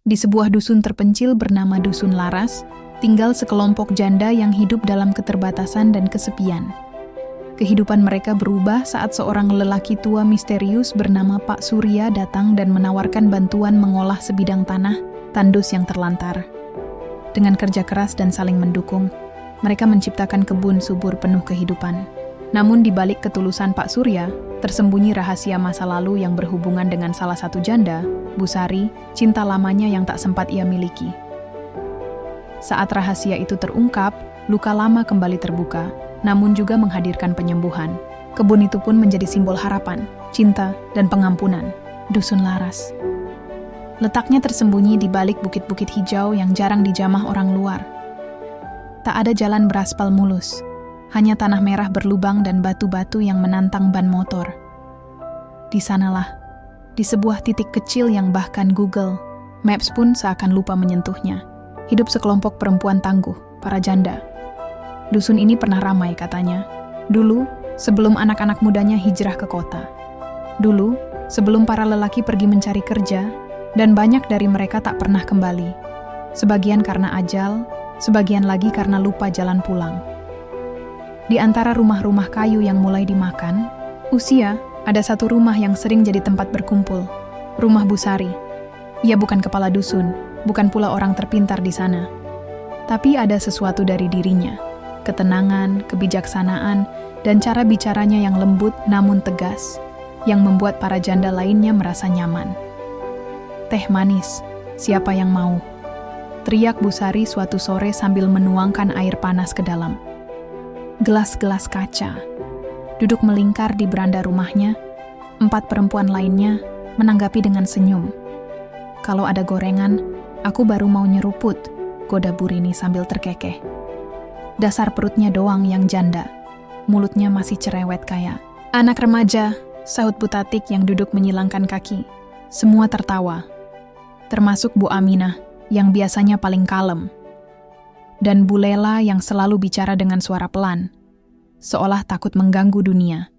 Di sebuah dusun terpencil bernama Dusun Laras, tinggal sekelompok janda yang hidup dalam keterbatasan dan kesepian. Kehidupan mereka berubah saat seorang lelaki tua misterius bernama Pak Surya datang dan menawarkan bantuan mengolah sebidang tanah, tandus yang terlantar. Dengan kerja keras dan saling mendukung, mereka menciptakan kebun subur penuh kehidupan. Namun di balik ketulusan Pak Surya, tersembunyi rahasia masa lalu yang berhubungan dengan salah satu janda, Bu Sari, cinta lamanya yang tak sempat ia miliki. Saat rahasia itu terungkap, luka lama kembali terbuka, namun juga menghadirkan penyembuhan. Kebun itu pun menjadi simbol harapan, cinta, dan pengampunan. Dusun Laras. Letaknya tersembunyi di balik bukit-bukit hijau yang jarang dijamah orang luar. Tak ada jalan beraspal mulus, hanya tanah merah berlubang dan batu-batu yang menantang ban motor. Di sanalah, di sebuah titik kecil yang bahkan Google Maps pun seakan lupa menyentuhnya, hidup sekelompok perempuan tangguh, para janda. Dusun ini pernah ramai katanya. Dulu, sebelum anak-anak mudanya hijrah ke kota. Dulu, sebelum para lelaki pergi mencari kerja, dan banyak dari mereka tak pernah kembali. Sebagian karena ajal, sebagian lagi karena lupa jalan pulang. Di antara rumah-rumah kayu yang mulai dimakan, ada satu rumah yang sering jadi tempat berkumpul. Rumah Bu Sari. Ia bukan kepala dusun, bukan pula orang terpintar di sana. Tapi ada sesuatu dari dirinya. Ketenangan, kebijaksanaan, dan cara bicaranya yang lembut namun tegas, yang membuat para janda lainnya merasa nyaman. Teh manis, siapa yang mau? Teriak Bu Sari suatu sore sambil menuangkan air panas ke dalam gelas-gelas kaca. Duduk melingkar di beranda rumahnya, 4 perempuan lainnya menanggapi dengan senyum. Kalau ada gorengan, aku baru mau nyeruput, goda Bu Rini sambil terkekeh. Dasar perutnya doang yang janda, mulutnya masih cerewet kayak anak remaja, sahut Bu Tatik yang duduk menyilangkan kaki. Semua tertawa, termasuk Bu Aminah yang biasanya paling kalem. Dan Bu Lela yang selalu bicara dengan suara pelan, seolah takut mengganggu dunia.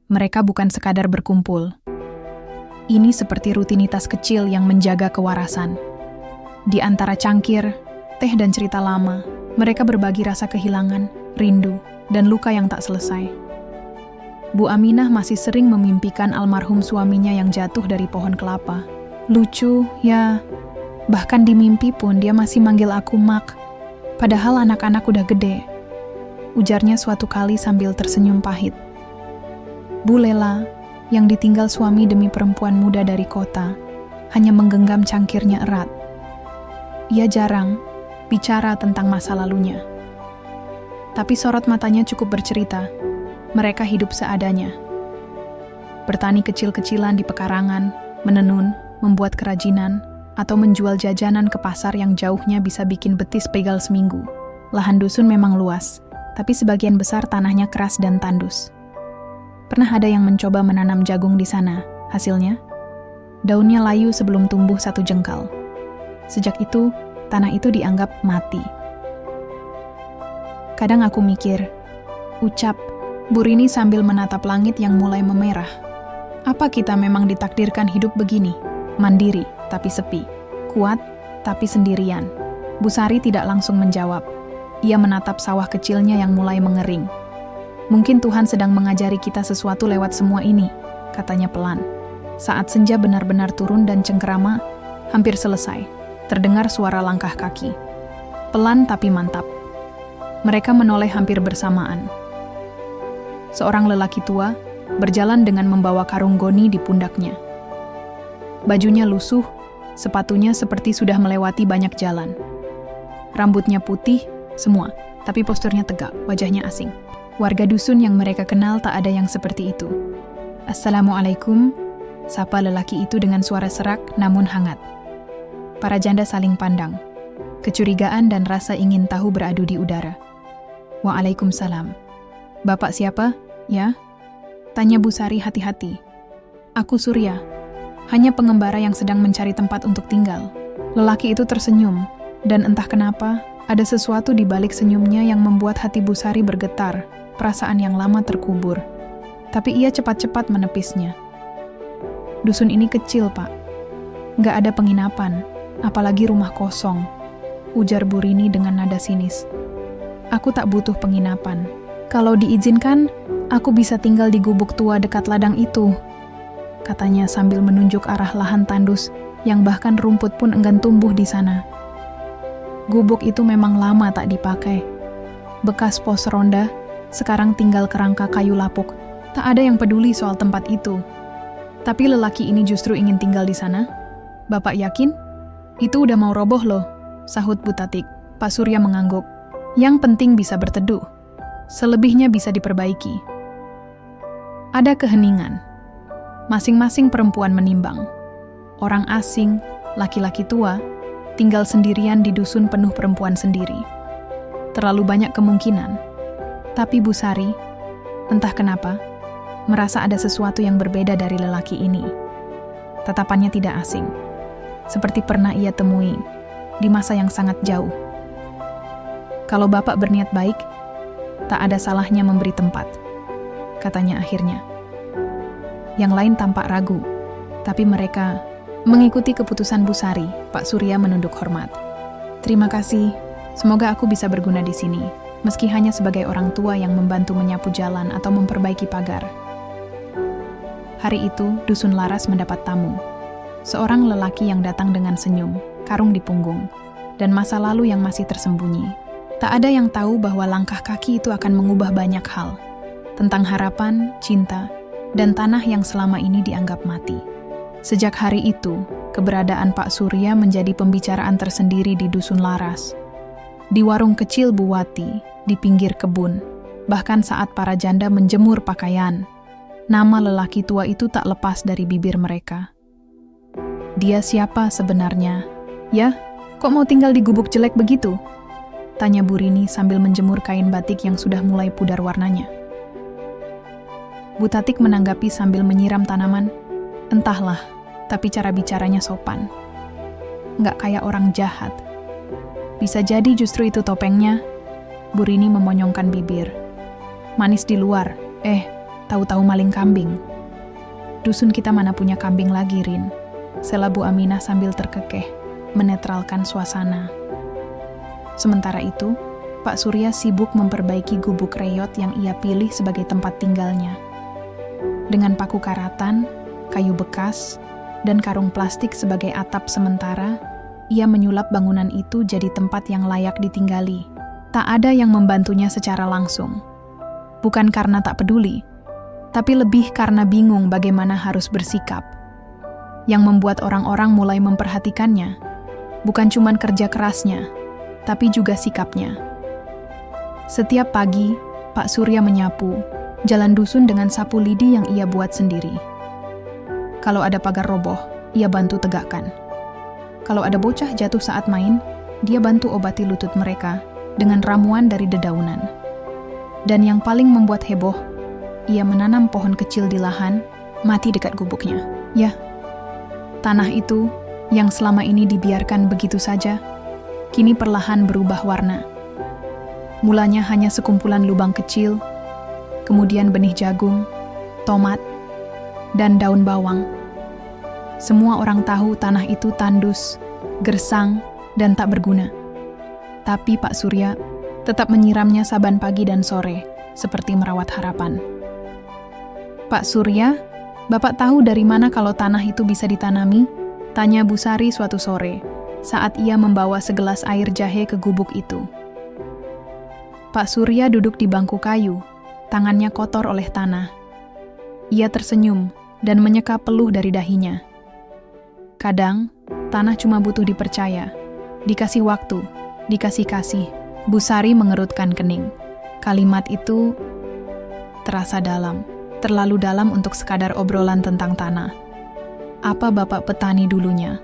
Mereka bukan sekadar berkumpul. Ini seperti rutinitas kecil yang menjaga kewarasan. Di antara cangkir, teh dan cerita lama, mereka berbagi rasa kehilangan, rindu, dan luka yang tak selesai. Bu Aminah masih sering memimpikan almarhum suaminya yang jatuh dari pohon kelapa. Lucu, ya, bahkan di mimpi pun dia masih manggil aku Mak. Padahal anak-anak udah gede, ujarnya suatu kali sambil tersenyum pahit. Bu Lela, yang ditinggal suami demi perempuan muda dari kota, hanya menggenggam cangkirnya erat. Ia jarang bicara tentang masa lalunya. Tapi sorot matanya cukup bercerita, mereka hidup seadanya. Bertani kecil-kecilan di pekarangan, menenun, membuat kerajinan, atau menjual jajanan ke pasar yang jauhnya bisa bikin betis pegal seminggu. Lahan dusun memang luas, tapi sebagian besar tanahnya keras dan tandus. Pernah ada yang mencoba menanam jagung di sana, hasilnya? Daunnya layu sebelum tumbuh 1 jengkal. Sejak itu, tanah itu dianggap mati. Kadang aku mikir, ucap Bu Rini sambil menatap langit yang mulai memerah. Apa kita memang ditakdirkan hidup begini? Mandiri, tapi sepi. Kuat, tapi sendirian. Bu Sari tidak langsung menjawab. Ia menatap sawah kecilnya yang mulai mengering. Mungkin Tuhan sedang mengajari kita sesuatu lewat semua ini, katanya pelan. Saat senja benar-benar turun dan cengkerama, hampir selesai. Terdengar suara langkah kaki. Pelan tapi mantap. Mereka menoleh hampir bersamaan. Seorang lelaki tua berjalan dengan membawa karung goni di pundaknya. Bajunya lusuh, sepatunya seperti sudah melewati banyak jalan. Rambutnya putih, semua, tapi posturnya tegak, wajahnya asing. Warga dusun yang mereka kenal tak ada yang seperti itu. Assalamualaikum, sapa lelaki itu dengan suara serak namun hangat. Para janda saling pandang. Kecurigaan dan rasa ingin tahu beradu di udara. Waalaikumsalam. Bapak siapa? Ya? Tanya Bu Sari hati-hati. Aku Surya. Hanya pengembara yang sedang mencari tempat untuk tinggal. Lelaki itu tersenyum, dan entah kenapa, ada sesuatu di balik senyumnya yang membuat hati Bu Sari bergetar, perasaan yang lama terkubur. Tapi ia cepat-cepat menepisnya. Dusun ini kecil, Pak. Nggak ada penginapan, apalagi rumah kosong, ujar Bu Rini dengan nada sinis. Aku tak butuh penginapan. Kalau diizinkan, aku bisa tinggal di gubuk tua dekat ladang itu, katanya sambil menunjuk arah lahan tandus yang bahkan rumput pun enggan tumbuh di sana. Gubuk itu memang lama tak dipakai. Bekas pos ronda, sekarang tinggal kerangka kayu lapuk. Tak ada yang peduli soal tempat itu. Tapi lelaki ini justru ingin tinggal di sana. Bapak yakin? Itu udah mau roboh loh, sahut Bu Tatik. Pak Surya mengangguk. Yang penting bisa berteduh. Selebihnya bisa diperbaiki. Ada keheningan. Masing-masing perempuan menimbang. Orang asing, laki-laki tua, tinggal sendirian di dusun penuh perempuan sendiri. Terlalu banyak kemungkinan. Tapi Bu Sari, entah kenapa, merasa ada sesuatu yang berbeda dari lelaki ini. Tatapannya tidak asing. Seperti pernah ia temui di masa yang sangat jauh. Kalau Bapak berniat baik, tak ada salahnya memberi tempat, katanya akhirnya. Yang lain tampak ragu, tapi mereka mengikuti keputusan Bu Sari. Pak Surya menunduk hormat. Terima kasih, semoga aku bisa berguna di sini, meski hanya sebagai orang tua yang membantu menyapu jalan atau memperbaiki pagar. Hari itu, Dusun Laras mendapat tamu. Seorang lelaki yang datang dengan senyum, karung di punggung, dan masa lalu yang masih tersembunyi. Tak ada yang tahu bahwa langkah kaki itu akan mengubah banyak hal. Tentang harapan, cinta, dan tanah yang selama ini dianggap mati. Sejak hari itu, keberadaan Pak Surya menjadi pembicaraan tersendiri di Dusun Laras. Di warung kecil Bu Wati, di pinggir kebun, bahkan saat para janda menjemur pakaian, nama lelaki tua itu tak lepas dari bibir mereka. Dia siapa sebenarnya? Ya, kok mau tinggal di gubuk jelek begitu? Tanya Bu Rini sambil menjemur kain batik yang sudah mulai pudar warnanya. Bu Tatik menanggapi sambil menyiram tanaman. Entahlah, tapi cara bicaranya sopan. Nggak kayak orang jahat. Bisa jadi justru itu topengnya. Bu Rini memonyongkan bibir. Manis di luar, tahu-tahu maling kambing. Dusun kita mana punya kambing lagi, Rin? Sela Bu Aminah sambil terkekeh, menetralkan suasana. Sementara itu, Pak Surya sibuk memperbaiki gubuk reyot yang ia pilih sebagai tempat tinggalnya. Dengan paku karatan, kayu bekas, dan karung plastik sebagai atap sementara, ia menyulap bangunan itu jadi tempat yang layak ditinggali. Tak ada yang membantunya secara langsung. Bukan karena tak peduli, tapi lebih karena bingung bagaimana harus bersikap. Yang membuat orang-orang mulai memperhatikannya, bukan cuma kerja kerasnya, tapi juga sikapnya. Setiap pagi, Pak Surya menyapu jalan dusun dengan sapu lidi yang ia buat sendiri. Kalau ada pagar roboh, ia bantu tegakkan. Kalau ada bocah jatuh saat main, dia bantu obati lutut mereka dengan ramuan dari dedaunan. Dan yang paling membuat heboh, ia menanam pohon kecil di lahan, mati dekat gubuknya. Ya, tanah itu yang selama ini dibiarkan begitu saja, kini perlahan berubah warna. Mulanya hanya sekumpulan lubang kecil, kemudian benih jagung, tomat, dan daun bawang. Semua orang tahu tanah itu tandus, gersang, dan tak berguna. Tapi Pak Surya tetap menyiramnya saban pagi dan sore, seperti merawat harapan. Pak Surya, Bapak tahu dari mana kalau tanah itu bisa ditanami? Tanya Bu Sari suatu sore, saat ia membawa segelas air jahe ke gubuk itu. Pak Surya duduk di bangku kayu, tangannya kotor oleh tanah. Ia tersenyum dan menyeka peluh dari dahinya. Kadang, tanah cuma butuh dipercaya, dikasih waktu, dikasih kasih. Bu Sari mengerutkan kening. Kalimat itu terasa dalam, terlalu dalam untuk sekadar obrolan tentang tanah. Apa Bapak petani dulunya?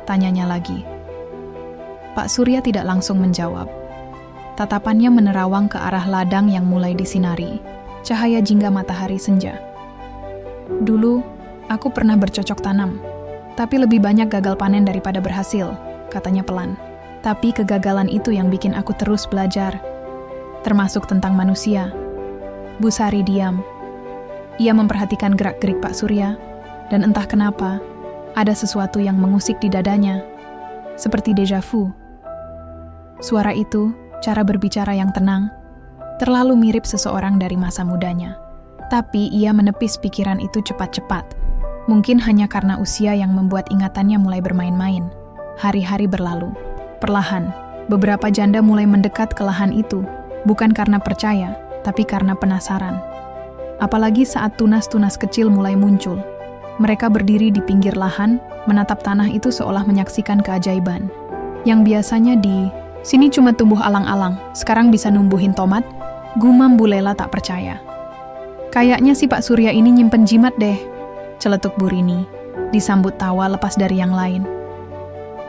Tanyanya lagi. Pak Surya tidak langsung menjawab. Tatapannya menerawang ke arah ladang yang mulai disinari, cahaya jingga matahari senja. Dulu, aku pernah bercocok tanam, tapi lebih banyak gagal panen daripada berhasil, katanya pelan. Tapi kegagalan itu yang bikin aku terus belajar, termasuk tentang manusia. Bu Sari diam. Ia memperhatikan gerak-gerik Pak Surya, dan entah kenapa, ada sesuatu yang mengusik di dadanya. seperti deja vu. Suara itu, cara berbicara yang tenang, terlalu mirip seseorang dari masa mudanya. Tapi ia menepis pikiran itu cepat-cepat. Mungkin hanya karena usia yang membuat ingatannya mulai bermain-main. Hari-hari berlalu. Perlahan, beberapa janda mulai mendekat ke lahan itu, bukan karena percaya, tapi karena penasaran. Apalagi saat tunas-tunas kecil mulai muncul. Mereka berdiri di pinggir lahan, menatap tanah itu seolah menyaksikan keajaiban. Yang biasanya di sini cuma tumbuh alang-alang, sekarang bisa numbuhin tomat, gumam Bu Lela tak percaya. Kayaknya si Pak Surya ini nyimpen jimat deh, celetuk Bu Rini, disambut tawa lepas dari yang lain.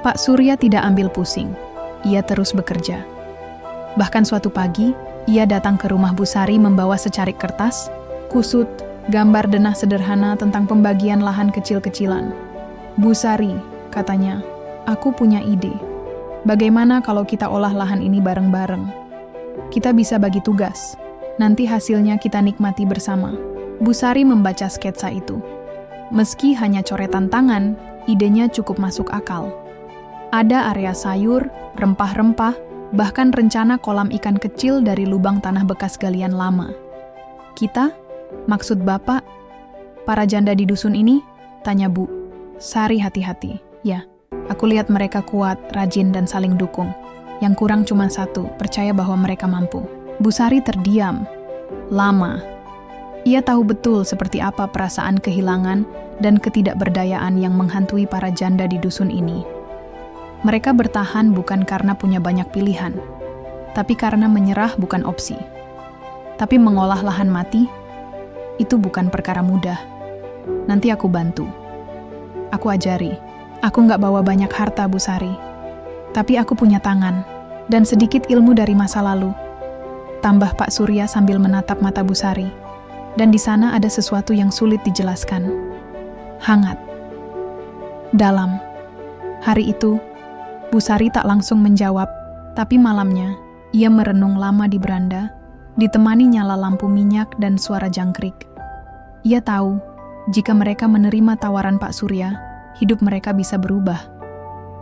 Pak Surya tidak ambil pusing, ia terus bekerja. Bahkan suatu pagi, ia datang ke rumah Bu Sari membawa secarik kertas, kusut, gambar denah sederhana tentang pembagian lahan kecil-kecilan. Bu Sari, katanya, aku punya ide. Bagaimana kalau kita olah lahan ini bareng-bareng? Kita bisa bagi tugas. Nanti hasilnya kita nikmati bersama. Bu Sari membaca sketsa itu. Meski hanya coretan tangan, idenya cukup masuk akal. Ada area sayur, rempah-rempah, bahkan rencana kolam ikan kecil dari lubang tanah bekas galian lama. Kita? Maksud Bapak? Para janda di dusun ini? Tanya Bu Sari hati-hati. Ya. Aku lihat mereka kuat, rajin, dan saling dukung. Yang kurang cuma satu, percaya bahwa mereka mampu. Bu Sari terdiam. Lama. Ia tahu betul seperti apa perasaan kehilangan dan ketidakberdayaan yang menghantui para janda di dusun ini. Mereka bertahan bukan karena punya banyak pilihan, tapi karena menyerah bukan opsi. Tapi mengolah lahan mati, itu bukan perkara mudah. Nanti aku bantu. Aku ajari. Aku nggak bawa banyak harta, Bu Sari. Tapi aku punya tangan, dan sedikit ilmu dari masa lalu. Tambah Pak Surya sambil menatap mata Bu Sari. Dan di sana ada sesuatu yang sulit dijelaskan. Hangat. Dalam. Hari itu, Bu Sari tak langsung menjawab, tapi malamnya, ia merenung lama di beranda, ditemani nyala lampu minyak dan suara jangkrik. Ia tahu, jika mereka menerima tawaran Pak Surya, hidup mereka bisa berubah,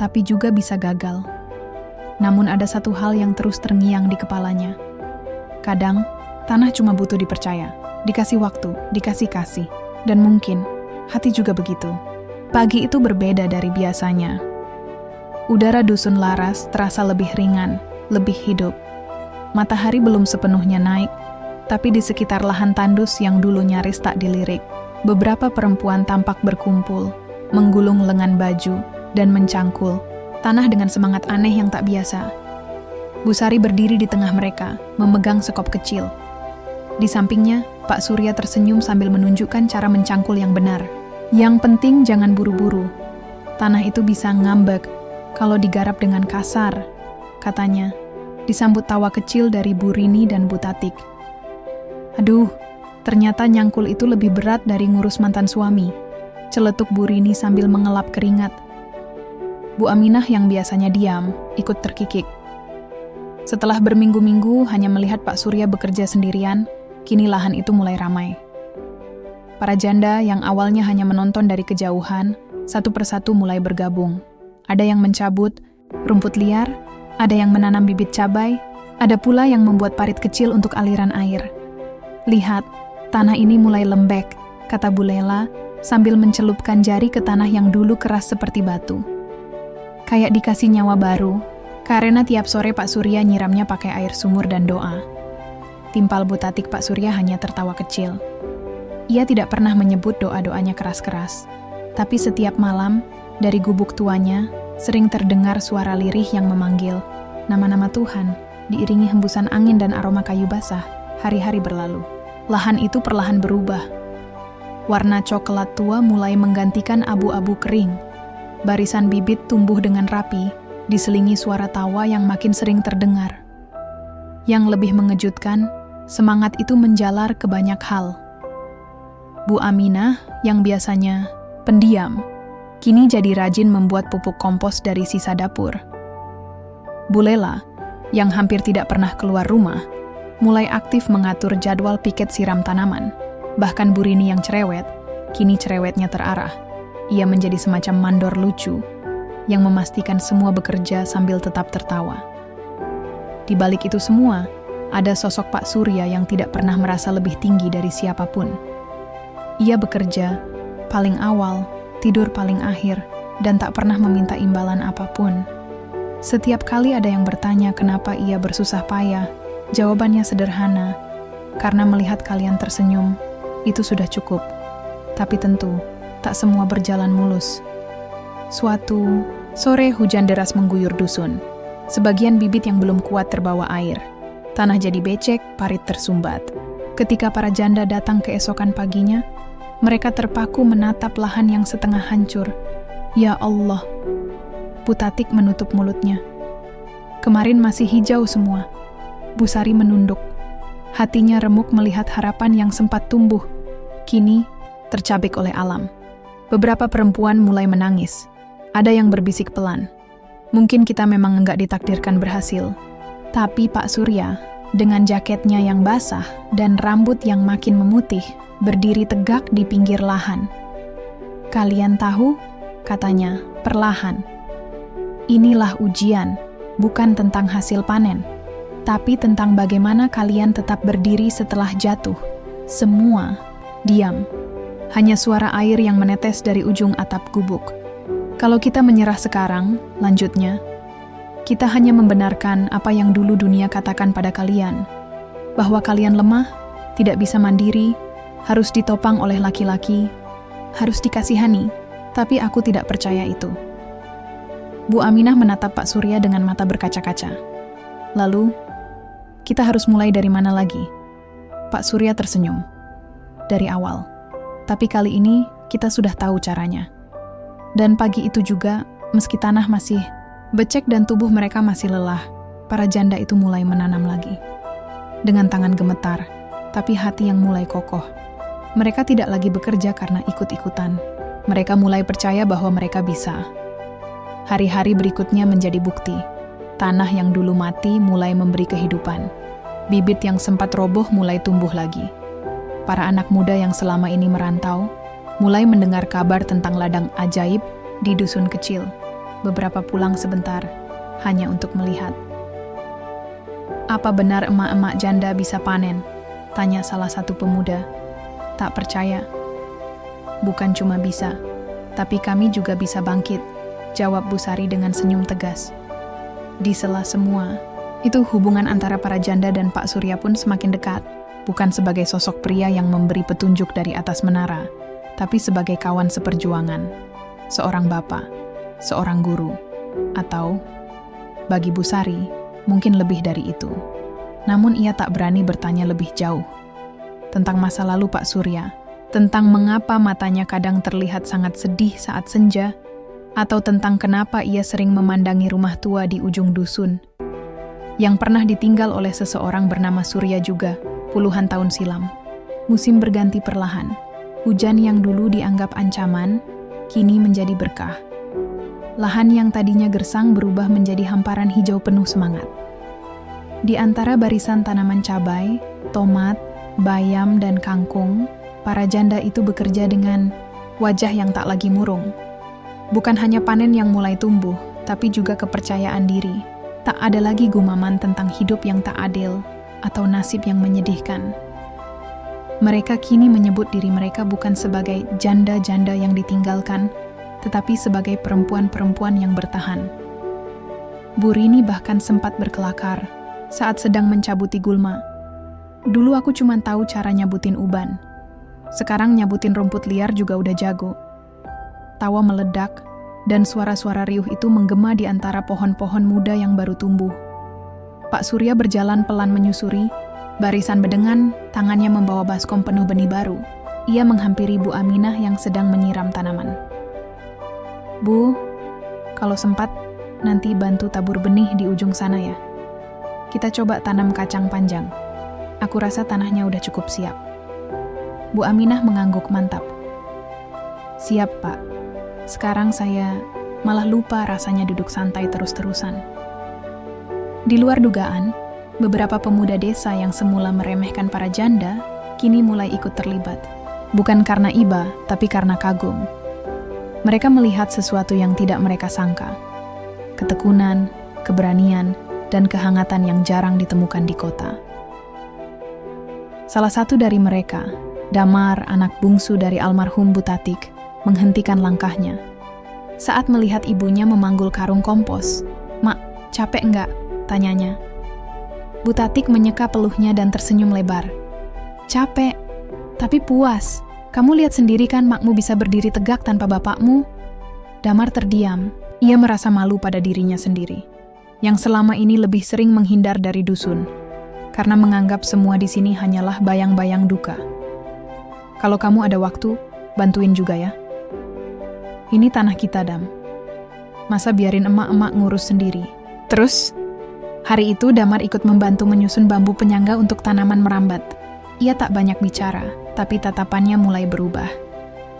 tapi juga bisa gagal. Namun ada satu hal yang terus terngiang di kepalanya. Kadang, tanah cuma butuh dipercaya, dikasih waktu, dikasih kasih, dan mungkin hati juga begitu. Pagi itu berbeda dari biasanya. Udara dusun Laras terasa lebih ringan, lebih hidup. Matahari belum sepenuhnya naik, tapi di sekitar lahan tandus yang dulu nyaris tak dilirik, beberapa perempuan tampak berkumpul, menggulung lengan baju, dan mencangkul, tanah dengan semangat aneh yang tak biasa. Bu Sari berdiri di tengah mereka, memegang sekop kecil. Di sampingnya, Pak Surya tersenyum sambil menunjukkan cara mencangkul yang benar. Yang penting jangan buru-buru. Tanah itu bisa ngambek kalau digarap dengan kasar, katanya, disambut tawa kecil dari Bu Rini dan Bu Tatik. Aduh, ternyata nyangkul itu lebih berat dari ngurus mantan suami, celetuk Bu Rini sambil mengelap keringat. Bu Aminah yang biasanya diam, ikut terkikik. Setelah berminggu-minggu hanya melihat Pak Surya bekerja sendirian, kini lahan itu mulai ramai. Para janda yang awalnya hanya menonton dari kejauhan, satu persatu mulai bergabung. Ada yang mencabut rumput liar, ada yang menanam bibit cabai, ada pula yang membuat parit kecil untuk aliran air. Lihat, tanah ini mulai lembek, kata Bu Lela, sambil mencelupkan jari ke tanah yang dulu keras seperti batu. Kayak dikasih nyawa baru, karena tiap sore Pak Surya nyiramnya pakai air sumur dan doa. Timpal Bu Tatik Pak Surya hanya tertawa kecil. Ia tidak pernah menyebut doa-doanya keras-keras, tapi setiap malam, dari gubuk tuanya, sering terdengar suara lirih yang memanggil nama-nama Tuhan, diiringi hembusan angin dan aroma kayu basah. Hari-hari berlalu. Lahan itu perlahan berubah. Warna coklat tua mulai menggantikan abu-abu kering. Barisan bibit tumbuh dengan rapi, diselingi suara tawa yang makin sering terdengar. Yang lebih mengejutkan, semangat itu menjalar ke banyak hal. Bu Aminah, yang biasanya pendiam, kini jadi rajin membuat pupuk kompos dari sisa dapur. Bu Lela, yang hampir tidak pernah keluar rumah, mulai aktif mengatur jadwal piket siram tanaman. Bahkan Bu Rini yang cerewet, kini cerewetnya terarah. Ia menjadi semacam mandor lucu. yang memastikan semua bekerja sambil tetap tertawa. Di balik itu semua, ada sosok Pak Surya yang tidak pernah merasa lebih tinggi dari siapapun. Ia bekerja paling awal, tidur paling akhir, dan tak pernah meminta imbalan apapun. Setiap kali ada yang bertanya kenapa ia bersusah payah, jawabannya sederhana, karena melihat kalian tersenyum, itu sudah cukup. Tapi tentu, tak semua berjalan mulus. Suatu sore hujan deras mengguyur dusun. Sebagian bibit yang belum kuat terbawa air. Tanah jadi becek, parit tersumbat. Ketika para janda datang keesokan paginya, mereka terpaku menatap lahan yang setengah hancur. Ya Allah, Bu Tatik menutup mulutnya. Kemarin masih hijau semua. Bu Sari menunduk. Hatinya remuk melihat harapan yang sempat tumbuh. Kini tercabik oleh alam. Beberapa perempuan mulai menangis. Ada yang berbisik pelan. Mungkin kita memang enggak ditakdirkan berhasil. Tapi Pak Surya, dengan jaketnya yang basah dan rambut yang makin memutih, berdiri tegak di pinggir lahan. Kalian tahu, katanya, perlahan. Inilah ujian, bukan tentang hasil panen, tapi tentang bagaimana kalian tetap berdiri setelah jatuh. Semua diam. Hanya suara air yang menetes dari ujung atap gubuk. Kalau kita menyerah sekarang, lanjutnya, kita hanya membenarkan apa yang dulu dunia katakan pada kalian, bahwa kalian lemah, tidak bisa mandiri, harus ditopang oleh laki-laki, harus dikasihani, tapi aku tidak percaya itu. Bu Aminah menatap Pak Surya dengan mata berkaca-kaca. Lalu, kita harus mulai dari mana lagi? Pak Surya tersenyum. Dari awal. Tapi kali ini, kita sudah tahu caranya. Dan pagi itu juga, meski tanah masih becek dan tubuh mereka masih lelah, para janda itu mulai menanam lagi. Dengan tangan gemetar, tapi hati yang mulai kokoh. Mereka tidak lagi bekerja karena ikut-ikutan. Mereka mulai percaya bahwa mereka bisa. Hari-hari berikutnya menjadi bukti. Tanah yang dulu mati mulai memberi kehidupan. Bibit yang sempat roboh mulai tumbuh lagi. Para anak muda yang selama ini merantau, mulai mendengar kabar tentang ladang ajaib di dusun kecil. Beberapa pulang sebentar, hanya untuk melihat. Apa benar emak-emak janda bisa panen? Tanya salah satu pemuda. Tak percaya. Bukan cuma bisa, tapi kami juga bisa bangkit, jawab Bu Sari dengan senyum tegas. Di sela semua, itu hubungan antara para janda dan Pak Surya pun semakin dekat, bukan sebagai sosok pria yang memberi petunjuk dari atas menara, tapi sebagai kawan seperjuangan, seorang bapak, seorang guru, atau, bagi Bu Sari, mungkin lebih dari itu. Namun ia tak berani bertanya lebih jauh. Tentang masa lalu Pak Surya, tentang mengapa matanya kadang terlihat sangat sedih saat senja, atau tentang kenapa ia sering memandangi rumah tua di ujung dusun, yang pernah ditinggal oleh seseorang bernama Surya juga, puluhan tahun silam. Musim berganti perlahan. Hujan yang dulu dianggap ancaman, kini menjadi berkah. Lahan yang tadinya gersang berubah menjadi hamparan hijau penuh semangat. Di antara barisan tanaman cabai, tomat, bayam, dan kangkung, para janda itu bekerja dengan wajah yang tak lagi murung. Bukan hanya panen yang mulai tumbuh, tapi juga kepercayaan diri. Tak ada lagi gumaman tentang hidup yang tak adil atau nasib yang menyedihkan. Mereka kini menyebut diri mereka bukan sebagai janda-janda yang ditinggalkan, tetapi sebagai perempuan-perempuan yang bertahan. Bu Rini bahkan sempat berkelakar saat sedang mencabuti gulma. Dulu aku cuma tahu cara nyabutin uban. Sekarang nyabutin rumput liar juga udah jago. Tawa meledak, dan suara-suara riuh itu menggema di antara pohon-pohon muda yang baru tumbuh. Pak Surya berjalan pelan menyusuri, barisan bedengan, tangannya membawa baskom penuh benih baru. Ia menghampiri Bu Aminah yang sedang menyiram tanaman. Bu, kalau sempat, nanti bantu tabur benih di ujung sana ya. Kita coba tanam kacang panjang. Aku rasa tanahnya udah cukup siap. Bu Aminah mengangguk mantap. Siap, Pak. Sekarang saya malah lupa rasanya duduk santai terus-terusan. Di luar dugaan, beberapa pemuda desa yang semula meremehkan para janda, kini mulai ikut terlibat. Bukan karena iba, tapi karena kagum. Mereka melihat sesuatu yang tidak mereka sangka. Ketekunan, keberanian, dan kehangatan yang jarang ditemukan di kota. Salah satu dari mereka, Damar, anak bungsu dari almarhum Butatik, menghentikan langkahnya. Saat melihat ibunya memanggul karung kompos, "Mak, capek enggak?" tanyanya. Butatik menyeka peluhnya dan tersenyum lebar. "Capek, tapi puas. Kamu lihat sendiri kan makmu bisa berdiri tegak tanpa bapakmu?" Damar terdiam. Ia merasa malu pada dirinya sendiri, yang selama ini lebih sering menghindar dari dusun, karena menganggap semua di sini hanyalah bayang-bayang duka. "Kalau kamu ada waktu, bantuin juga ya. Ini tanah kita, Dam. Masa biarin emak-emak ngurus sendiri?" Terus, hari itu Damar ikut membantu menyusun bambu penyangga untuk tanaman merambat. Ia tak banyak bicara, tapi tatapannya mulai berubah.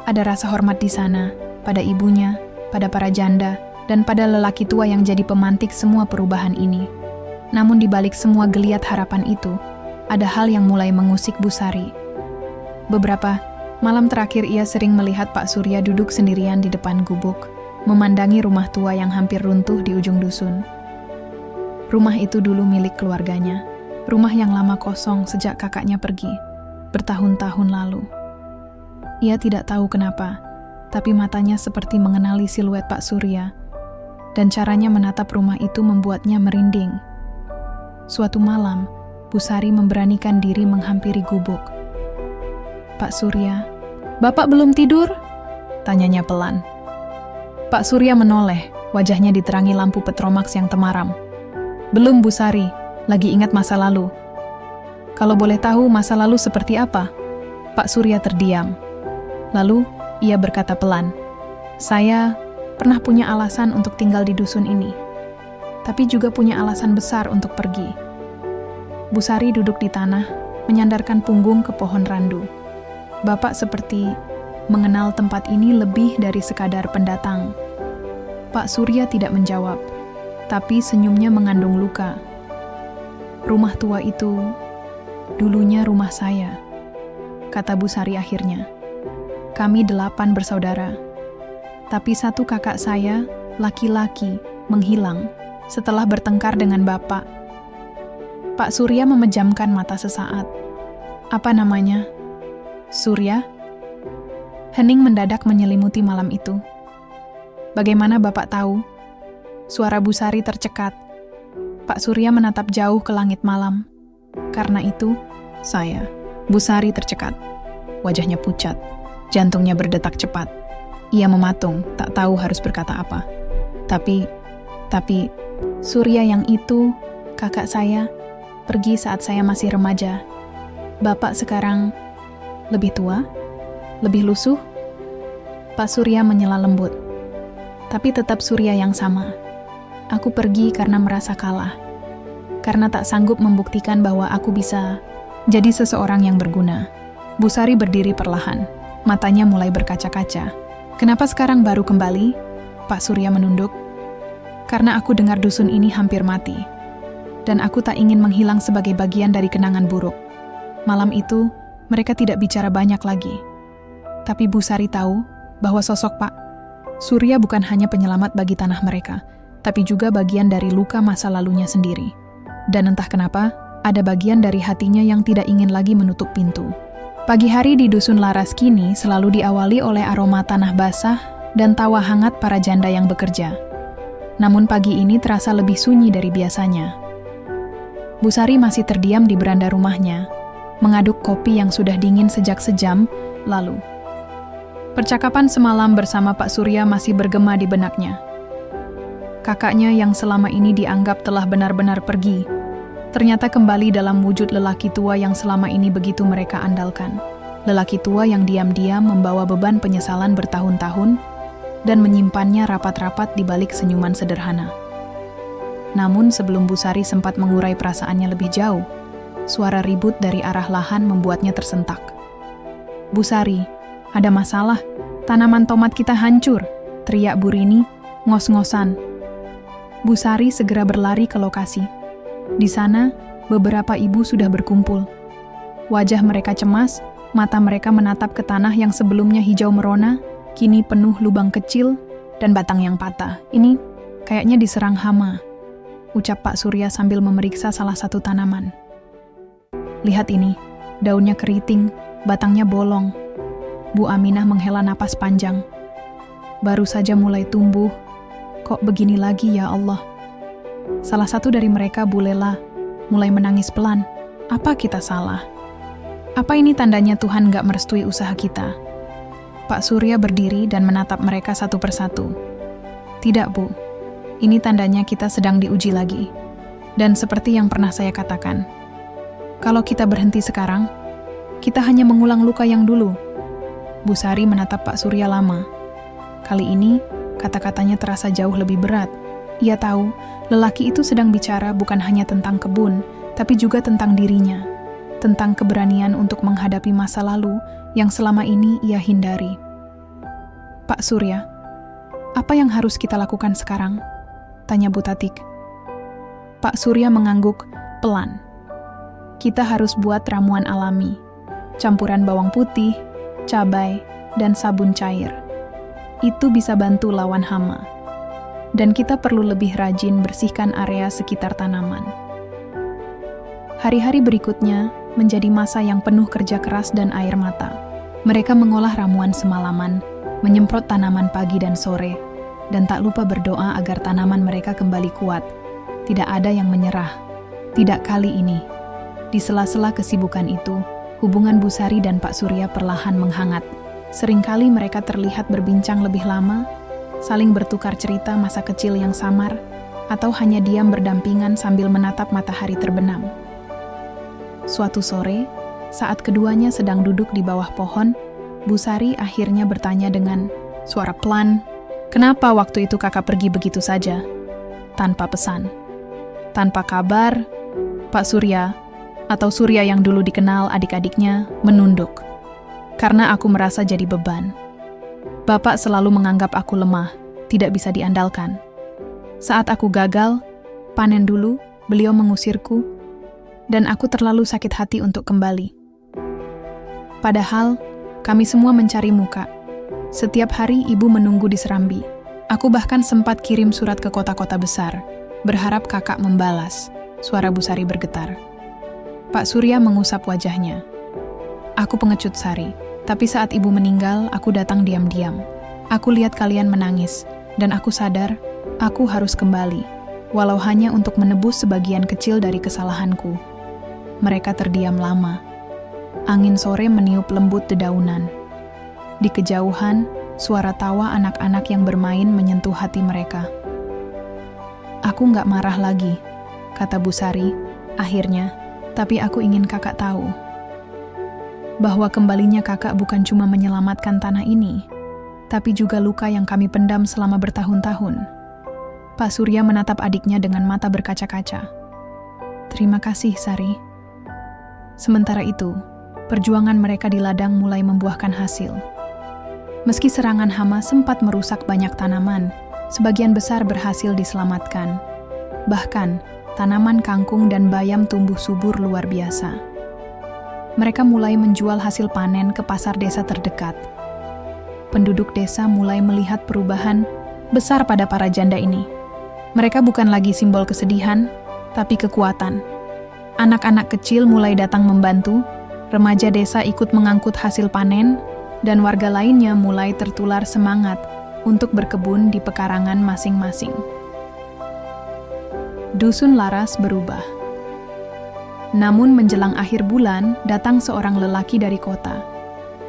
Ada rasa hormat di sana, pada ibunya, pada para janda, dan pada lelaki tua yang jadi pemantik semua perubahan ini. Namun di balik semua geliat harapan itu, ada hal yang mulai mengusik Busari. Beberapa malam terakhir ia sering melihat Pak Surya duduk sendirian di depan gubuk, memandangi rumah tua yang hampir runtuh di ujung dusun. Rumah itu dulu milik keluarganya, rumah yang lama kosong sejak kakaknya pergi, bertahun-tahun lalu. Ia tidak tahu kenapa, tapi matanya seperti mengenali siluet Pak Surya, dan caranya menatap rumah itu membuatnya merinding. Suatu malam, Busari memberanikan diri menghampiri gubuk. "Pak Surya, Bapak belum tidur?" tanyanya pelan. Pak Surya menoleh, wajahnya diterangi lampu petromax yang temaram. "Belum, Busari, lagi ingat masa lalu." "Kalau boleh tahu masa lalu seperti apa?" Pak Surya terdiam. Lalu, ia berkata pelan, "Saya pernah punya alasan untuk tinggal di dusun ini, tapi juga punya alasan besar untuk pergi." Busari duduk di tanah, menyandarkan punggung ke pohon randu. Bapak seperti mengenal tempat ini lebih dari sekadar pendatang. Pak Surya tidak menjawab, tapi senyumnya mengandung luka. "Rumah tua itu dulunya rumah saya," kata Busari akhirnya. "Kami 8 bersaudara, tapi satu kakak saya, laki-laki, menghilang setelah bertengkar dengan bapak." Pak Surya memejamkan mata sesaat. "Apa namanya?" "Surya?" Hening mendadak menyelimuti malam itu. "Bagaimana Bapak tahu?" Suara Busari tercekat. Pak Surya menatap jauh ke langit malam. "Karena itu, saya." Busari tercekat. Wajahnya pucat. Jantungnya berdetak cepat. Ia mematung, tak tahu harus berkata apa. Tapi, Surya yang itu, kakak saya, pergi saat saya masih remaja. Bapak sekarang lebih tua? Lebih lusuh?" Pak Surya menyela lembut. "Tapi tetap Surya yang sama. Aku pergi karena merasa kalah. Karena tak sanggup membuktikan bahwa aku bisa jadi seseorang yang berguna." Busari berdiri perlahan. Matanya mulai berkaca-kaca. "Kenapa sekarang baru kembali?" Pak Surya menunduk. "Karena aku dengar dusun ini hampir mati. Dan aku tak ingin menghilang sebagai bagian dari kenangan buruk." Malam itu, mereka tidak bicara banyak lagi. Tapi Busari tahu bahwa sosok Pak Surya bukan hanya penyelamat bagi tanah mereka, tapi juga bagian dari luka masa lalunya sendiri. Dan entah kenapa, ada bagian dari hatinya yang tidak ingin lagi menutup pintu. Pagi hari di Dusun Laras kini selalu diawali oleh aroma tanah basah dan tawa hangat para janda yang bekerja. Namun pagi ini terasa lebih sunyi dari biasanya. Busari masih terdiam di beranda rumahnya, mengaduk kopi yang sudah dingin sejak sejam lalu. Percakapan semalam bersama Pak Surya masih bergema di benaknya. Kakaknya yang selama ini dianggap telah benar-benar pergi, ternyata kembali dalam wujud lelaki tua yang selama ini begitu mereka andalkan. Lelaki tua yang diam-diam membawa beban penyesalan bertahun-tahun dan menyimpannya rapat-rapat di balik senyuman sederhana. Namun sebelum Busari sempat mengurai perasaannya lebih jauh, suara ribut dari arah lahan membuatnya tersentak. "Busari, ada masalah. Tanaman tomat kita hancur," teriak Bu Rini, ngos-ngosan. Busari segera berlari ke lokasi. Di sana, beberapa ibu sudah berkumpul. Wajah mereka cemas, mata mereka menatap ke tanah yang sebelumnya hijau merona, kini penuh lubang kecil dan batang yang patah. Ini kayaknya diserang hama, ucap Pak Surya sambil memeriksa salah satu tanaman. Lihat ini, daunnya keriting, batangnya bolong. Bu Aminah menghela napas panjang. Baru saja mulai tumbuh, kok begini lagi ya Allah. Salah satu dari mereka, Bu Lela, mulai menangis pelan. Apa kita salah? Apa ini tandanya Tuhan gak merestui usaha kita? Pak Surya berdiri dan menatap mereka satu persatu. Tidak, Bu. Ini tandanya kita sedang diuji lagi. Dan seperti yang pernah saya katakan, kalau kita berhenti sekarang, kita hanya mengulang luka yang dulu. Bu Sari menatap Pak Surya lama. Kali ini, kata-katanya terasa jauh lebih berat. Ia tahu, lelaki itu sedang bicara bukan hanya tentang kebun, tapi juga tentang dirinya. Tentang keberanian untuk menghadapi masa lalu yang selama ini ia hindari. Pak Surya, apa yang harus kita lakukan sekarang? Tanya Bu Tatik. Pak Surya mengangguk pelan. Kita harus buat ramuan alami. Campuran bawang putih, cabai, dan sabun cair. Itu bisa bantu lawan hama. Dan kita perlu lebih rajin bersihkan area sekitar tanaman. Hari-hari berikutnya menjadi masa yang penuh kerja keras dan air mata. Mereka mengolah ramuan semalaman, menyemprot tanaman pagi dan sore, dan tak lupa berdoa agar tanaman mereka kembali kuat. Tidak ada yang menyerah. Tidak kali ini. Di sela-sela kesibukan itu, hubungan Bu Sari dan Pak Surya perlahan menghangat. Seringkali mereka terlihat berbincang lebih lama, saling bertukar cerita masa kecil yang samar, atau hanya diam berdampingan sambil menatap matahari terbenam. Suatu sore, saat keduanya sedang duduk di bawah pohon, Bu Sari akhirnya bertanya dengan suara pelan, "Kenapa waktu itu kakak pergi begitu saja? Tanpa pesan, tanpa kabar?" Pak Surya, atau Surya yang dulu dikenal adik-adiknya, menunduk. Karena aku merasa jadi beban. Bapak selalu menganggap aku lemah, tidak bisa diandalkan. Saat aku gagal, panen dulu, beliau mengusirku, dan aku terlalu sakit hati untuk kembali. Padahal, kami semua mencari muka. Setiap hari ibu menunggu di Serambi. Aku bahkan sempat kirim surat ke kota-kota besar, berharap kakak membalas. Suara Bu Sari bergetar. Pak Surya mengusap wajahnya. Aku pengecut, Sari. Tapi saat ibu meninggal, aku datang diam-diam. Aku lihat kalian menangis, dan aku sadar, aku harus kembali, walau hanya untuk menebus sebagian kecil dari kesalahanku. Mereka terdiam lama. Angin sore meniup lembut dedaunan. Di kejauhan, suara tawa anak-anak yang bermain menyentuh hati mereka. Aku nggak marah lagi, kata Bu Sari, akhirnya, tapi aku ingin kakak tahu bahwa kembalinya kakak bukan cuma menyelamatkan tanah ini, tapi juga luka yang kami pendam selama bertahun-tahun. Pak Surya menatap adiknya dengan mata berkaca-kaca. Terima kasih, Sari. Sementara itu, perjuangan mereka di ladang mulai membuahkan hasil. Meski serangan hama sempat merusak banyak tanaman, sebagian besar berhasil diselamatkan. Bahkan, tanaman kangkung dan bayam tumbuh subur luar biasa. Mereka mulai menjual hasil panen ke pasar desa terdekat. Penduduk desa mulai melihat perubahan besar pada para janda ini. Mereka bukan lagi simbol kesedihan, tapi kekuatan. Anak-anak kecil mulai datang membantu, remaja desa ikut mengangkut hasil panen, dan warga lainnya mulai tertular semangat untuk berkebun di pekarangan masing-masing. Dusun Laras berubah. Namun menjelang akhir bulan, datang seorang lelaki dari kota.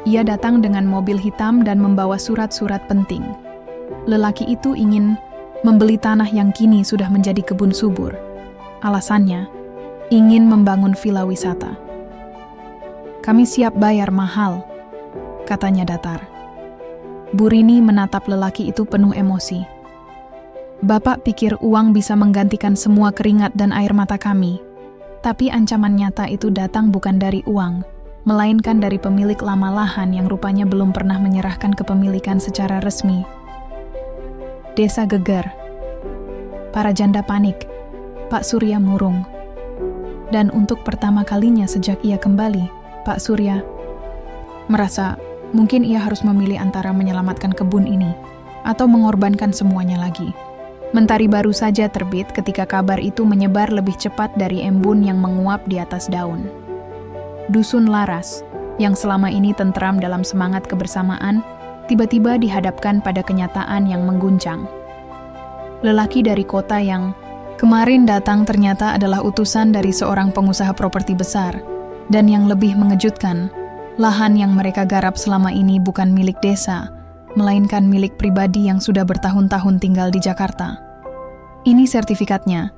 Ia datang dengan mobil hitam dan membawa surat-surat penting. Lelaki itu ingin membeli tanah yang kini sudah menjadi kebun subur. Alasannya, ingin membangun villa wisata. Kami siap bayar mahal, katanya datar. Bu Rini menatap lelaki itu penuh emosi. Bapak pikir uang bisa menggantikan semua keringat dan air mata kami. Tapi ancaman nyata itu datang bukan dari uang, melainkan dari pemilik lama lahan yang rupanya belum pernah menyerahkan kepemilikan secara resmi. Desa gegar. Para janda panik. Pak Surya murung. Dan untuk pertama kalinya sejak ia kembali, Pak Surya merasa Mungkin ia harus memilih antara menyelamatkan kebun ini atau mengorbankan semuanya lagi. Mentari baru saja terbit ketika kabar itu menyebar lebih cepat dari embun yang menguap di atas daun. Dusun Laras, yang selama ini tentram dalam semangat kebersamaan, tiba-tiba dihadapkan pada kenyataan yang mengguncang. Lelaki dari kota yang kemarin datang ternyata adalah utusan dari seorang pengusaha properti besar, dan yang lebih mengejutkan, lahan yang mereka garap selama ini bukan milik desa, melainkan milik pribadi yang sudah bertahun-tahun tinggal di Jakarta. Ini sertifikatnya,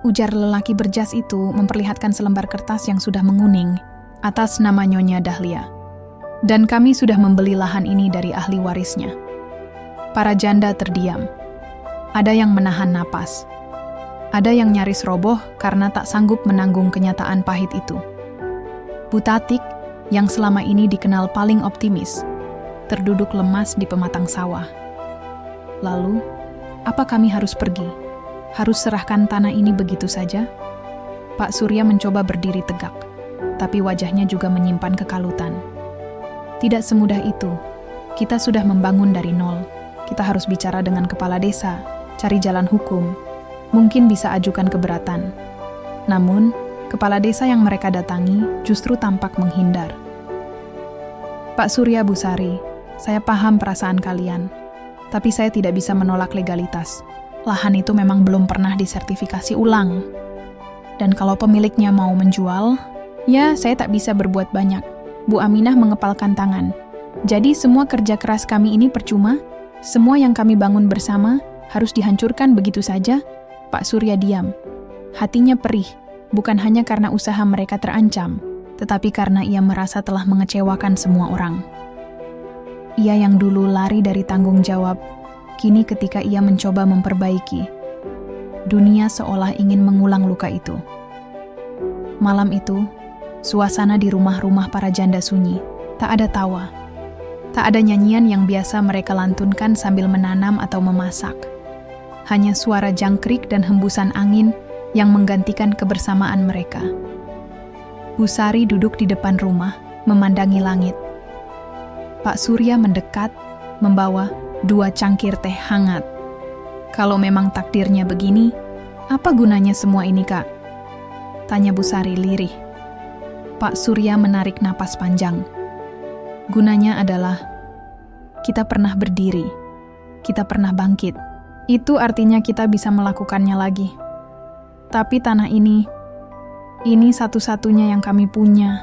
ujar lelaki berjas itu memperlihatkan selembar kertas yang sudah menguning atas nama Nyonya Dahlia. Dan kami sudah membeli lahan ini dari ahli warisnya. Para janda terdiam. Ada yang menahan napas. Ada yang nyaris roboh karena tak sanggup menanggung kenyataan pahit itu. Bu Tatik, yang selama ini dikenal paling optimis, terduduk lemas di pematang sawah. Lalu, apa kami harus pergi? Harus serahkan tanah ini begitu saja? Pak Surya mencoba berdiri tegak, tapi wajahnya juga menyimpan kekalutan. Tidak semudah itu. Kita sudah membangun dari nol. Kita harus bicara dengan kepala desa, cari jalan hukum. Mungkin bisa ajukan keberatan. Namun, kepala desa yang mereka datangi justru tampak menghindar. Pak Surya, Bu Sari, saya paham perasaan kalian, tapi saya tidak bisa menolak legalitas. Lahan itu memang belum pernah disertifikasi ulang. Dan kalau pemiliknya mau menjual, ya saya tak bisa berbuat banyak. Bu Aminah mengepalkan tangan. Jadi semua kerja keras kami ini percuma? Semua yang kami bangun bersama harus dihancurkan begitu saja? Pak Surya diam. Hatinya perih, bukan hanya karena usaha mereka terancam, tetapi karena ia merasa telah mengecewakan semua orang. Ia yang dulu lari dari tanggung jawab, kini ketika ia mencoba memperbaiki, dunia seolah ingin mengulang luka itu. Malam itu, suasana di rumah-rumah para janda sunyi, tak ada tawa. Tak ada nyanyian yang biasa mereka lantunkan sambil menanam atau memasak. Hanya suara jangkrik dan hembusan angin yang menggantikan kebersamaan mereka. Bu Sari duduk di depan rumah, memandangi langit. Pak Surya mendekat, membawa 2 cangkir teh hangat. Kalau memang takdirnya begini, apa gunanya semua ini, Kak? Tanya Bu Sari lirih. Pak Surya menarik napas panjang. Gunanya adalah, kita pernah berdiri, kita pernah bangkit. Itu artinya kita bisa melakukannya lagi. Tapi tanah ini satu-satunya yang kami punya,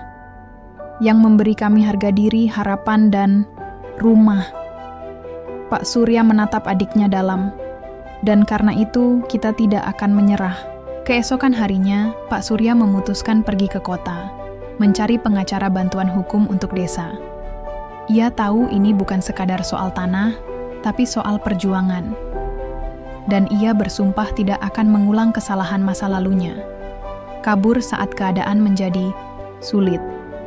yang memberi kami harga diri, harapan, dan rumah. Pak Surya menatap adiknya dalam, dan karena itu kita tidak akan menyerah. Keesokan harinya, Pak Surya memutuskan pergi ke kota, mencari pengacara bantuan hukum untuk desa. Ia tahu ini bukan sekadar soal tanah, tapi soal perjuangan. Dan ia bersumpah tidak akan mengulang kesalahan masa lalunya. Kabur saat keadaan menjadi sulit,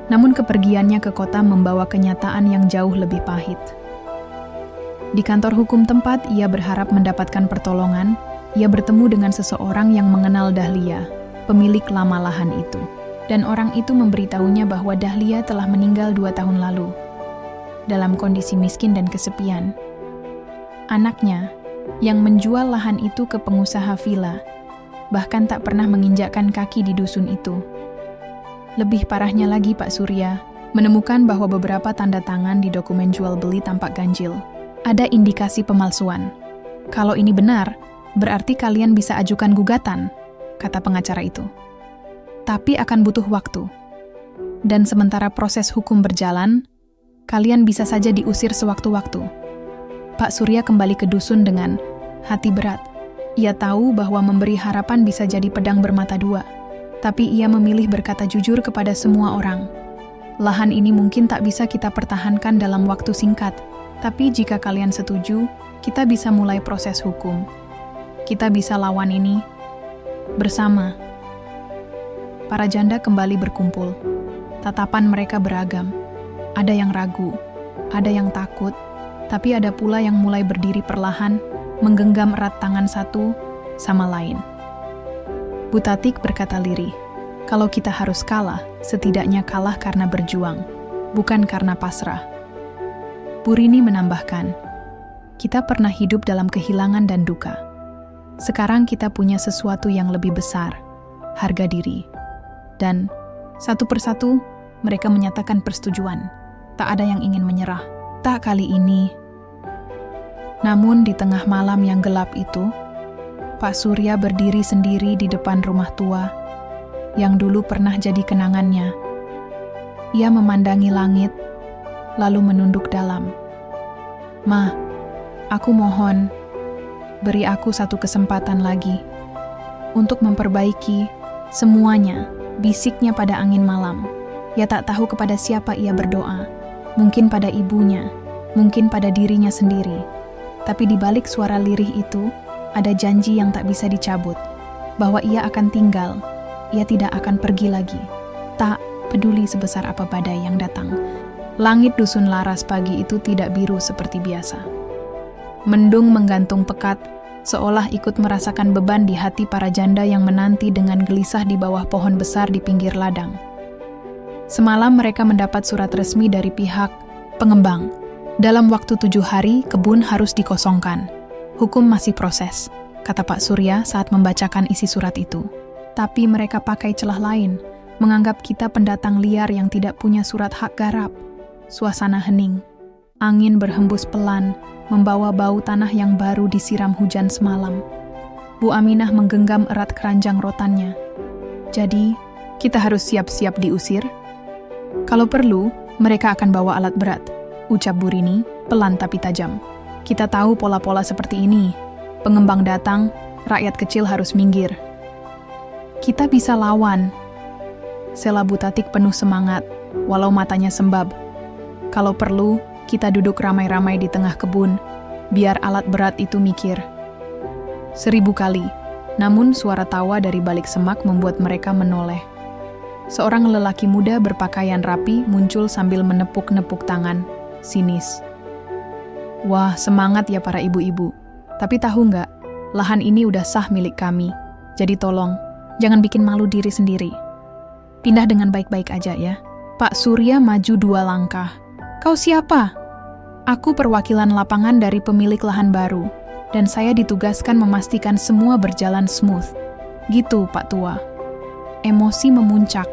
namun kepergiannya ke kota membawa kenyataan yang jauh lebih pahit. Di kantor hukum tempat ia berharap mendapatkan pertolongan, ia bertemu dengan seseorang yang mengenal Dahlia, pemilik lama lahan itu. Dan orang itu memberitahunya bahwa Dahlia telah meninggal 2 tahun lalu, dalam kondisi miskin dan kesepian. Anaknya, yang menjual lahan itu ke pengusaha villa, bahkan tak pernah menginjakkan kaki di dusun itu. Lebih parahnya lagi, Pak Surya menemukan bahwa beberapa tanda tangan di dokumen jual beli tampak ganjil. Ada indikasi pemalsuan. Kalau ini benar, berarti kalian bisa ajukan gugatan, kata pengacara itu. Tapi akan butuh waktu. Dan sementara proses hukum berjalan, kalian bisa saja diusir sewaktu-waktu. Pak Surya kembali ke dusun dengan hati berat. Ia tahu bahwa memberi harapan bisa jadi pedang bermata dua. Tapi ia memilih berkata jujur kepada semua orang. Lahan ini mungkin tak bisa kita pertahankan dalam waktu singkat. Tapi jika kalian setuju, kita bisa mulai proses hukum. Kita bisa lawan ini bersama. Para janda kembali berkumpul. Tatapan mereka beragam. Ada yang ragu, ada yang takut, tapi ada pula yang mulai berdiri perlahan, menggenggam erat tangan satu sama lain. Bu Tatik berkata lirih, kalau kita harus kalah, setidaknya kalah karena berjuang, bukan karena pasrah. Bu Rini menambahkan, kita pernah hidup dalam kehilangan dan duka. Sekarang kita punya sesuatu yang lebih besar, harga diri. Dan satu persatu mereka menyatakan persetujuan. Tak ada yang ingin menyerah. Tak kali ini. Namun di tengah malam yang gelap itu, Pak Surya berdiri sendiri di depan rumah tua yang dulu pernah jadi kenangannya. Ia memandangi langit, lalu menunduk dalam. Ma, aku mohon, beri aku satu kesempatan lagi untuk memperbaiki semuanya, bisiknya pada angin malam. Ia tak tahu kepada siapa ia berdoa, mungkin pada ibunya, mungkin pada dirinya sendiri. Tapi di balik suara lirih itu, ada janji yang tak bisa dicabut, bahwa ia akan tinggal, ia tidak akan pergi lagi. Tak peduli sebesar apa badai yang datang. Langit Dusun Laras pagi itu tidak biru seperti biasa. Mendung menggantung pekat, seolah ikut merasakan beban di hati para janda yang menanti dengan gelisah di bawah pohon besar di pinggir ladang. Semalam mereka mendapat surat resmi dari pihak pengembang. Dalam waktu 7 hari, kebun harus dikosongkan. Hukum masih proses, kata Pak Surya saat membacakan isi surat itu. Tapi mereka pakai celah lain, menganggap kita pendatang liar yang tidak punya surat hak garap. Suasana hening. Angin berhembus pelan, membawa bau tanah yang baru disiram hujan semalam. Bu Aminah menggenggam erat keranjang rotannya. Jadi, kita harus siap-siap diusir? Kalau perlu, mereka akan bawa alat berat, ucap Bu Rini, pelan tapi tajam. Kita tahu pola-pola seperti ini. Pengembang datang, rakyat kecil harus minggir. Kita bisa lawan. Sela Bu Tatik penuh semangat, walau matanya sembab. Kalau perlu, kita duduk ramai-ramai di tengah kebun, biar alat berat itu mikir. 1000 kali, namun suara tawa dari balik semak membuat mereka menoleh. Seorang lelaki muda berpakaian rapi muncul sambil menepuk-nepuk tangan, sinis. Wah, semangat ya para ibu-ibu. Tapi tahu nggak, lahan ini udah sah milik kami. Jadi tolong, jangan bikin malu diri sendiri. Pindah dengan baik-baik aja ya. Pak Surya maju 2 langkah. Kau siapa? Aku perwakilan lapangan dari pemilik lahan baru, dan saya ditugaskan memastikan semua berjalan smooth. Gitu, Pak Tua. Emosi memuncak,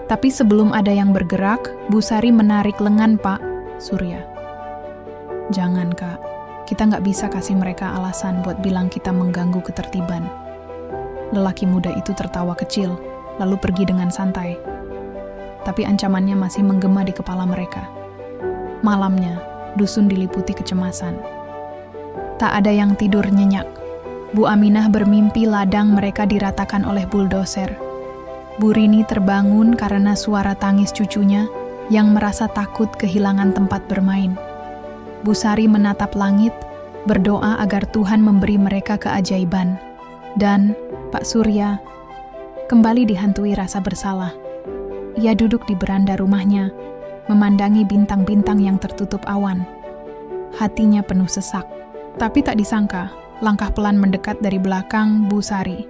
tapi sebelum ada yang bergerak, Bu Sari menarik lengan Pak Surya. Jangan, Kak. Kita nggak bisa kasih mereka alasan buat bilang kita mengganggu ketertiban. Lelaki muda itu tertawa kecil, lalu pergi dengan santai. Tapi ancamannya masih menggema di kepala mereka. Malamnya, dusun diliputi kecemasan. Tak ada yang tidur nyenyak. Bu Aminah bermimpi ladang mereka diratakan oleh buldoser. Bu Rini terbangun karena suara tangis cucunya yang merasa takut kehilangan tempat bermain. Bu Sari menatap langit, berdoa agar Tuhan memberi mereka keajaiban. Dan Pak Surya kembali dihantui rasa bersalah. Ia duduk di beranda rumahnya, memandangi bintang-bintang yang tertutup awan. Hatinya penuh sesak. Tapi tak disangka, langkah pelan mendekat dari belakang Bu Sari.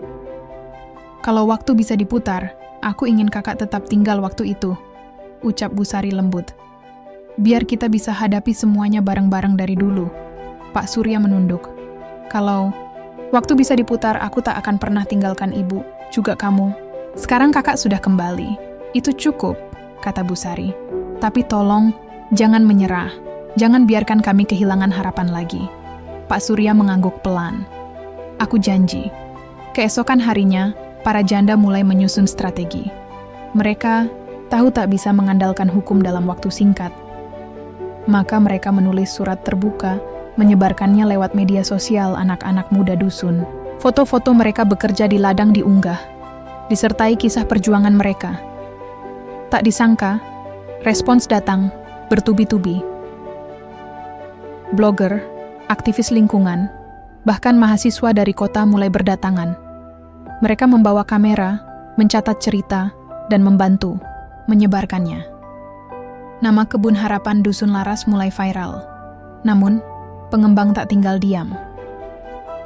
Kalau waktu bisa diputar, aku ingin kakak tetap tinggal waktu itu, ucap Bu Sari lembut. Biar kita bisa hadapi semuanya bareng-bareng dari dulu. Pak Surya menunduk. Kalau waktu bisa diputar, aku tak akan pernah tinggalkan ibu, juga kamu. Sekarang kakak sudah kembali. Itu cukup, kata Bu Sari. Tapi tolong, jangan menyerah. Jangan biarkan kami kehilangan harapan lagi. Pak Surya mengangguk pelan. Aku janji. Keesokan harinya, para janda mulai menyusun strategi. Mereka tahu tak bisa mengandalkan hukum dalam waktu singkat. Maka mereka menulis surat terbuka, menyebarkannya lewat media sosial anak-anak muda dusun. Foto-foto mereka bekerja di ladang diunggah, disertai kisah perjuangan mereka. Tak disangka, respons datang bertubi-tubi. Blogger, aktivis lingkungan, bahkan mahasiswa dari kota mulai berdatangan. Mereka membawa kamera, mencatat cerita, dan membantu menyebarkannya. Nama Kebun Harapan Dusun Laras mulai viral. Namun, pengembang tak tinggal diam.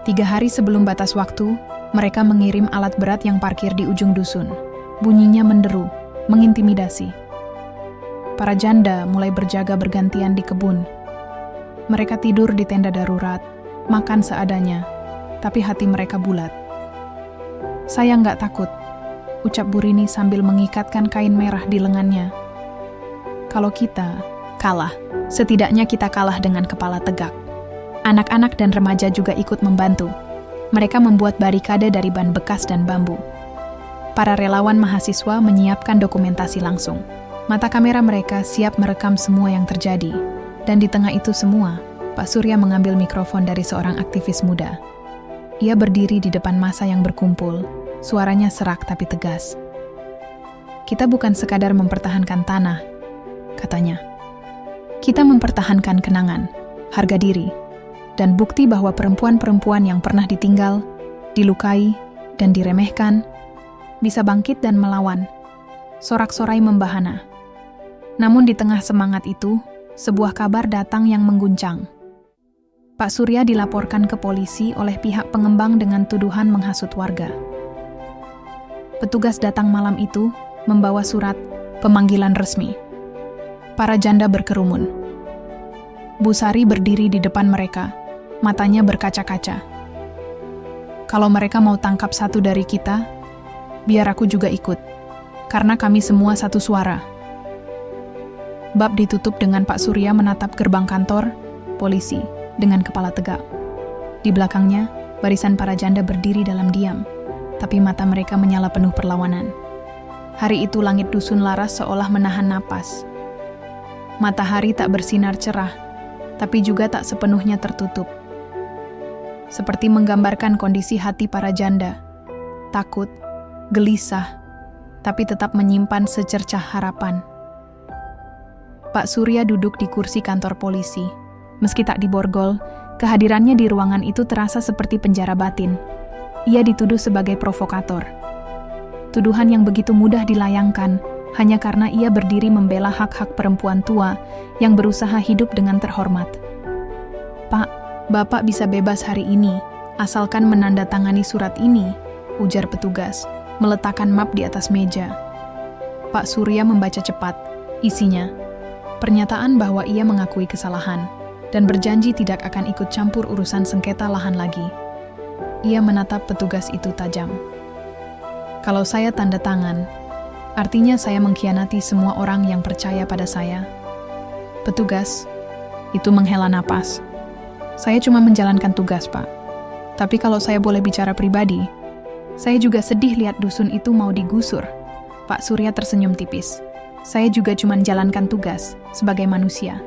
3 hari sebelum batas waktu, mereka mengirim alat berat yang parkir di ujung dusun. Bunyinya menderu, mengintimidasi. Para janda mulai berjaga bergantian di kebun. Mereka tidur di tenda darurat, makan seadanya, tapi hati mereka bulat. "Saya nggak takut," ucap Bu Rini sambil mengikatkan kain merah di lengannya. "Kalau kita kalah, setidaknya kita kalah dengan kepala tegak." Anak-anak dan remaja juga ikut membantu. Mereka membuat barikade dari ban bekas dan bambu. Para relawan mahasiswa menyiapkan dokumentasi langsung. Mata kamera mereka siap merekam semua yang terjadi. Dan di tengah itu semua, Pak Surya mengambil mikrofon dari seorang aktivis muda. Ia berdiri di depan massa yang berkumpul, suaranya serak tapi tegas. "Kita bukan sekadar mempertahankan tanah," katanya. "Kita mempertahankan kenangan, harga diri, dan bukti bahwa perempuan-perempuan yang pernah ditinggal, dilukai, dan diremehkan, bisa bangkit dan melawan." Sorak-sorai membahana. Namun di tengah semangat itu, sebuah kabar datang yang mengguncang. Pak Surya dilaporkan ke polisi oleh pihak pengembang dengan tuduhan menghasut warga. Petugas datang malam itu membawa surat pemanggilan resmi. Para janda berkerumun. Bu Sari berdiri di depan mereka, matanya berkaca-kaca. "Kalau mereka mau tangkap satu dari kita, biar aku juga ikut, karena kami semua satu suara." Bab ditutup dengan Pak Surya menatap gerbang kantor polisi dengan kepala tegak. Di belakangnya, barisan para janda berdiri dalam diam, tapi mata mereka menyala penuh perlawanan. Hari itu langit dusun Laras seolah menahan napas. Matahari tak bersinar cerah, tapi juga tak sepenuhnya tertutup. Seperti menggambarkan kondisi hati para janda, takut, gelisah, tapi tetap menyimpan secercah harapan. Pak Surya duduk di kursi kantor polisi. Meski tak diborgol, kehadirannya di ruangan itu terasa seperti penjara batin. Ia dituduh sebagai provokator. Tuduhan yang begitu mudah dilayangkan hanya karena ia berdiri membela hak-hak perempuan tua yang berusaha hidup dengan terhormat. "Pak, Bapak bisa bebas hari ini, asalkan menandatangani surat ini," ujar petugas, meletakkan map di atas meja. Pak Surya membaca cepat. Isinya, pernyataan bahwa ia mengakui kesalahan dan berjanji tidak akan ikut campur urusan sengketa lahan lagi. Ia menatap petugas itu tajam. "Kalau saya tanda tangan, artinya saya mengkhianati semua orang yang percaya pada saya." Petugas itu menghela napas. "Saya cuma menjalankan tugas, Pak. Tapi kalau saya boleh bicara pribadi, saya juga sedih lihat dusun itu mau digusur." Pak Surya tersenyum tipis. "Saya juga cuma menjalankan tugas sebagai manusia."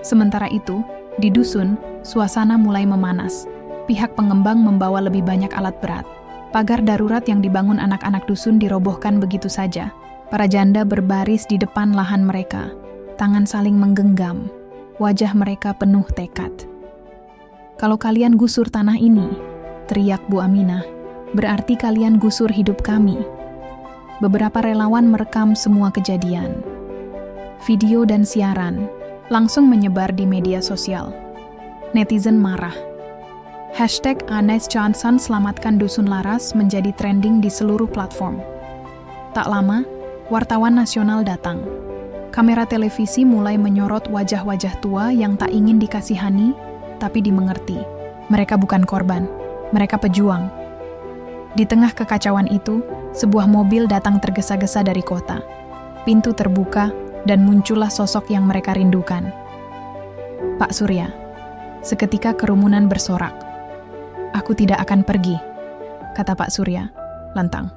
Sementara itu, di dusun, suasana mulai memanas. Pihak pengembang membawa lebih banyak alat berat. Pagar darurat yang dibangun anak-anak dusun dirobohkan begitu saja. Para janda berbaris di depan lahan mereka. Tangan saling menggenggam. Wajah mereka penuh tekad. "Kalau kalian gusur tanah ini," teriak Bu Aminah, "berarti kalian gusur hidup kami." Beberapa relawan merekam semua kejadian. Video dan siaran langsung menyebar di media sosial. Netizen marah. #Anes Johnson selamatkan dusun Laras menjadi trending di seluruh platform. Tak lama, wartawan nasional datang. Kamera televisi mulai menyorot wajah-wajah tua yang tak ingin dikasihani, tapi dimengerti. Mereka bukan korban, mereka pejuang. Di tengah kekacauan itu, sebuah mobil datang tergesa-gesa dari kota. Pintu terbuka dan muncullah sosok yang mereka rindukan. Pak Surya. Seketika kerumunan bersorak. "Aku tidak akan pergi," kata Pak Surya, lantang.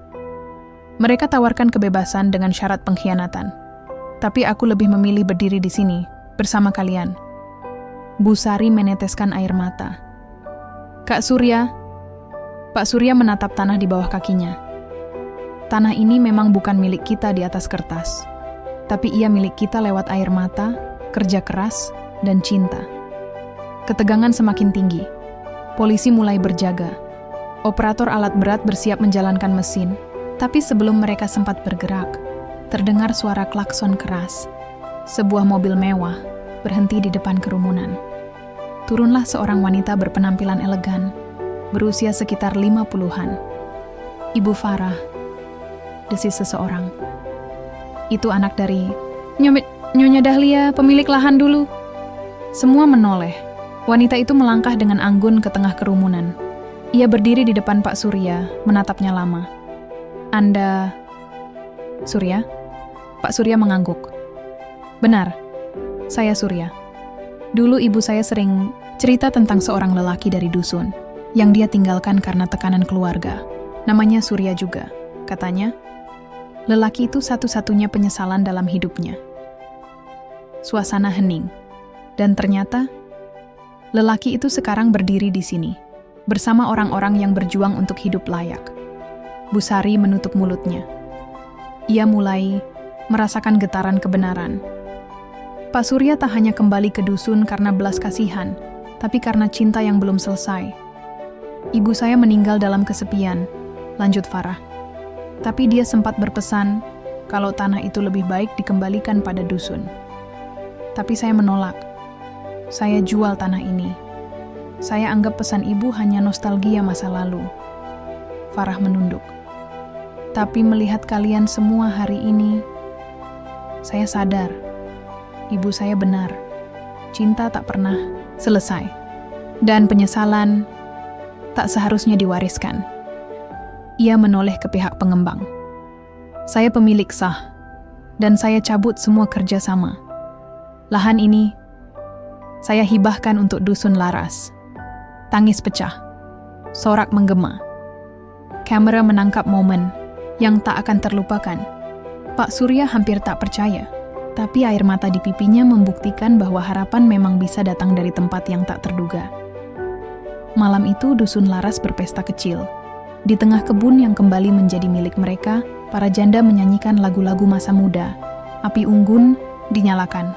"Mereka tawarkan kebebasan dengan syarat pengkhianatan. Tapi aku lebih memilih berdiri di sini, bersama kalian." Bu Sari meneteskan air mata. "Kak Surya." Pak Surya menatap tanah di bawah kakinya. "Tanah ini memang bukan milik kita di atas kertas, tapi ia milik kita lewat air mata, kerja keras, dan cinta." Ketegangan semakin tinggi. Polisi mulai berjaga. Operator alat berat bersiap menjalankan mesin, tapi sebelum mereka sempat bergerak, terdengar suara klakson keras. Sebuah mobil mewah berhenti di depan kerumunan. Turunlah seorang wanita berpenampilan elegan, berusia sekitar 50-an. "Ibu Farah," desis seseorang. "Itu anak dari Nyonya Dahlia, pemilik lahan dulu." Semua menoleh. Wanita itu melangkah dengan anggun ke tengah kerumunan. Ia berdiri di depan Pak Surya, menatapnya lama. "Anda..." "Surya?" Pak Surya mengangguk. "Benar, saya Surya. Dulu ibu saya sering cerita tentang seorang lelaki dari dusun yang dia tinggalkan karena tekanan keluarga. Namanya Surya juga, katanya. Lelaki itu satu-satunya penyesalan dalam hidupnya." Suasana hening. Dan ternyata, lelaki itu sekarang berdiri di sini, bersama orang-orang yang berjuang untuk hidup layak. Bu Sari menutup mulutnya. Ia mulai merasakan getaran kebenaran. Pak Surya tak hanya kembali ke dusun karena belas kasihan, tapi karena cinta yang belum selesai. "Ibu saya meninggal dalam kesepian," lanjut Farah. "Tapi dia sempat berpesan kalau tanah itu lebih baik dikembalikan pada dusun. Tapi saya menolak. Saya jual tanah ini. Saya anggap pesan ibu hanya nostalgia masa lalu." Farah menunduk. "Tapi melihat kalian semua hari ini, saya sadar, ibu saya benar. Cinta tak pernah selesai. Dan penyesalan tak seharusnya diwariskan." Ia menoleh ke pihak pengembang. "Saya pemilik sah, dan saya cabut semua kerjasama. Lahan ini saya hibahkan untuk dusun Laras." Tangis pecah. Sorak menggema. Kamera menangkap momen yang tak akan terlupakan. Pak Surya hampir tak percaya, tapi air mata di pipinya membuktikan bahwa harapan memang bisa datang dari tempat yang tak terduga. Malam itu dusun Laras berpesta kecil. Di tengah kebun yang kembali menjadi milik mereka, para janda menyanyikan lagu-lagu masa muda. Api unggun dinyalakan.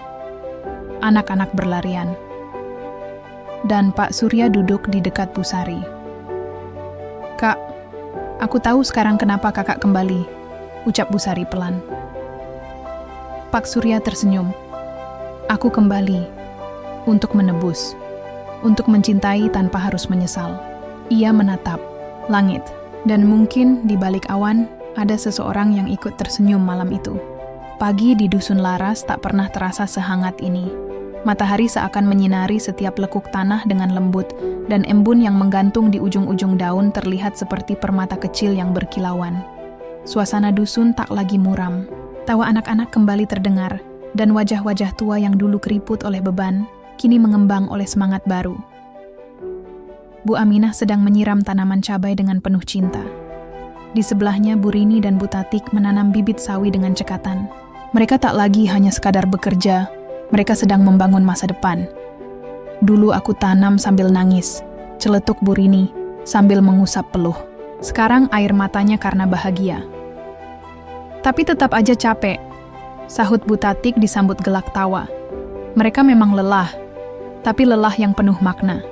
Anak-anak berlarian. Dan Pak Surya duduk di dekat Bu Sari. "Kak, aku tahu sekarang kenapa kakak kembali," ucap Bu Sari pelan. Pak Surya tersenyum. "Aku kembali untuk menebus, untuk mencintai tanpa harus menyesal." Ia menatap langit, dan mungkin di balik awan ada seseorang yang ikut tersenyum malam itu. Pagi di dusun Laras tak pernah terasa sehangat ini. Matahari seakan menyinari setiap lekuk tanah dengan lembut, dan embun yang menggantung di ujung-ujung daun terlihat seperti permata kecil yang berkilauan. Suasana dusun tak lagi muram. Tawa anak-anak kembali terdengar, dan wajah-wajah tua yang dulu keriput oleh beban, kini mengembang oleh semangat baru. Bu Aminah sedang menyiram tanaman cabai dengan penuh cinta. Di sebelahnya Bu Rini dan Bu Tatik menanam bibit sawi dengan cekatan. Mereka tak lagi hanya sekadar bekerja, mereka sedang membangun masa depan. "Dulu aku tanam sambil nangis," celetuk Bu Rini sambil mengusap peluh. Sekarang air matanya karena bahagia. "Tapi tetap aja capek," sahut Bu Tatik disambut gelak tawa. Mereka memang lelah, tapi lelah yang penuh makna.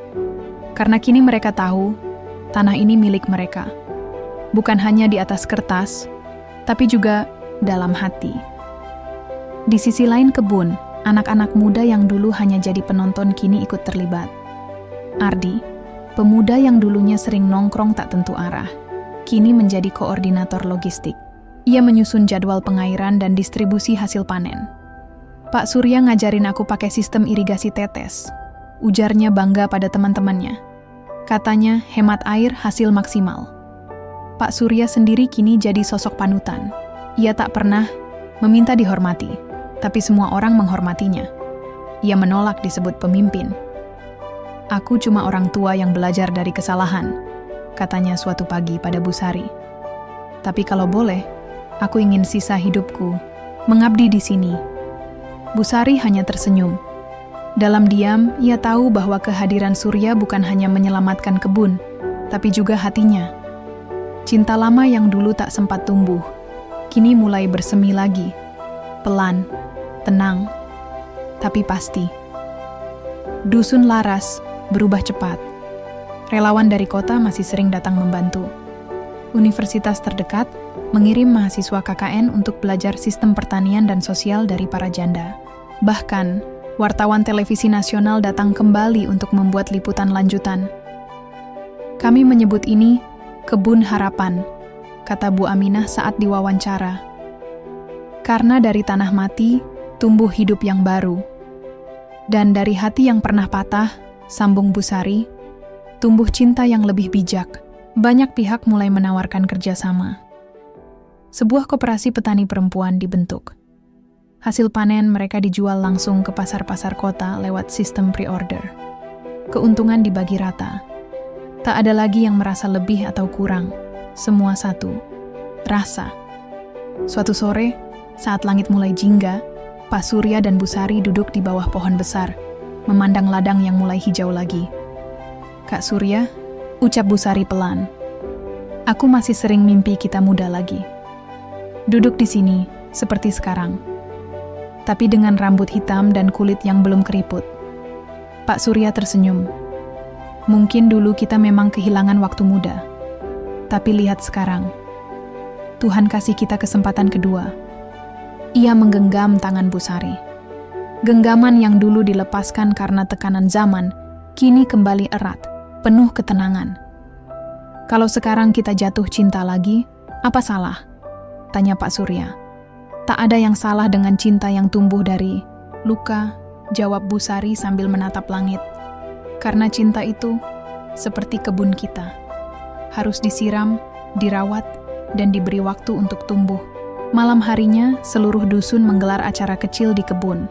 Karena kini mereka tahu, tanah ini milik mereka. Bukan hanya di atas kertas, tapi juga dalam hati. Di sisi lain kebun, anak-anak muda yang dulu hanya jadi penonton kini ikut terlibat. Ardi, pemuda yang dulunya sering nongkrong tak tentu arah, kini menjadi koordinator logistik. Ia menyusun jadwal pengairan dan distribusi hasil panen. "Pak Surya ngajarin aku pakai sistem irigasi tetes," ujarnya bangga pada teman-temannya. Katanya hemat air hasil maksimal. Pak Surya sendiri kini jadi sosok panutan. Ia tak pernah meminta dihormati, tapi semua orang menghormatinya. Ia menolak disebut pemimpin. "Aku cuma orang tua yang belajar dari kesalahan," katanya suatu pagi pada Bu Sari. "Tapi kalau boleh, aku ingin sisa hidupku mengabdi di sini." Bu Sari hanya tersenyum. Dalam diam, ia tahu bahwa kehadiran Surya bukan hanya menyelamatkan kebun, tapi juga hatinya. Cinta lama yang dulu tak sempat tumbuh, kini mulai bersemi lagi. Pelan, tenang, tapi pasti. Dusun Laras berubah cepat. Relawan dari kota masih sering datang membantu. Universitas terdekat mengirim mahasiswa KKN untuk belajar sistem pertanian dan sosial dari para janda. Bahkan, wartawan televisi nasional datang kembali untuk membuat liputan lanjutan. "Kami menyebut ini kebun harapan," kata Bu Aminah saat diwawancara. "Karena dari tanah mati, tumbuh hidup yang baru. Dan dari hati yang pernah patah, sambung Bu Sari, tumbuh cinta yang lebih bijak. Banyak pihak mulai menawarkan kerjasama. Sebuah koperasi petani perempuan dibentuk. Hasil panen mereka dijual langsung ke pasar-pasar kota lewat sistem pre-order. Keuntungan dibagi rata. Tak ada lagi yang merasa lebih atau kurang. Semua satu. Rasa. Suatu sore, saat langit mulai jingga, Pak Surya dan Bu Sari duduk di bawah pohon besar, memandang ladang yang mulai hijau lagi. "Kak Surya," ucap Bu Sari pelan, "aku masih sering mimpi kita muda lagi. Duduk di sini, seperti sekarang. Tapi dengan rambut hitam dan kulit yang belum keriput." Pak Surya tersenyum. "Mungkin dulu kita memang kehilangan waktu muda. Tapi lihat sekarang. Tuhan kasih kita kesempatan kedua." Ia menggenggam tangan Bu Sari. Genggaman yang dulu dilepaskan karena tekanan zaman, kini kembali erat, penuh ketenangan. "Kalau sekarang kita jatuh cinta lagi, apa salah?" tanya Pak Surya. "Tak ada yang salah dengan cinta yang tumbuh dari luka," jawab Bu Sari sambil menatap langit. "Karena cinta itu seperti kebun kita. Harus disiram, dirawat, dan diberi waktu untuk tumbuh." Malam harinya, seluruh dusun menggelar acara kecil di kebun.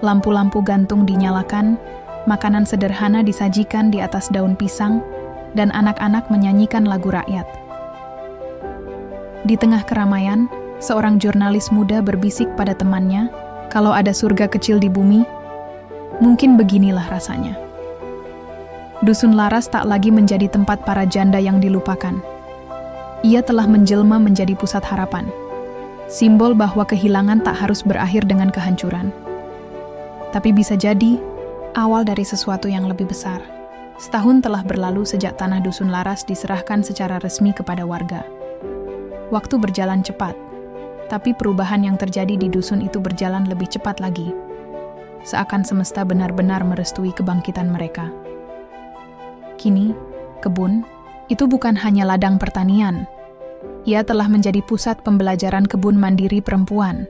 Lampu-lampu gantung dinyalakan, makanan sederhana disajikan di atas daun pisang, dan anak-anak menyanyikan lagu rakyat. Di tengah keramaian, seorang jurnalis muda berbisik pada temannya, "Kalau ada surga kecil di bumi, mungkin beginilah rasanya." Dusun Laras tak lagi menjadi tempat para janda yang dilupakan. Ia telah menjelma menjadi pusat harapan, simbol bahwa kehilangan tak harus berakhir dengan kehancuran. Tapi bisa jadi awal dari sesuatu yang lebih besar. Setahun telah berlalu sejak tanah Dusun Laras diserahkan secara resmi kepada warga. Waktu berjalan cepat, tapi perubahan yang terjadi di dusun itu berjalan lebih cepat lagi. Seakan semesta benar-benar merestui kebangkitan mereka. Kini, kebun itu bukan hanya ladang pertanian. Ia telah menjadi pusat pembelajaran kebun mandiri perempuan.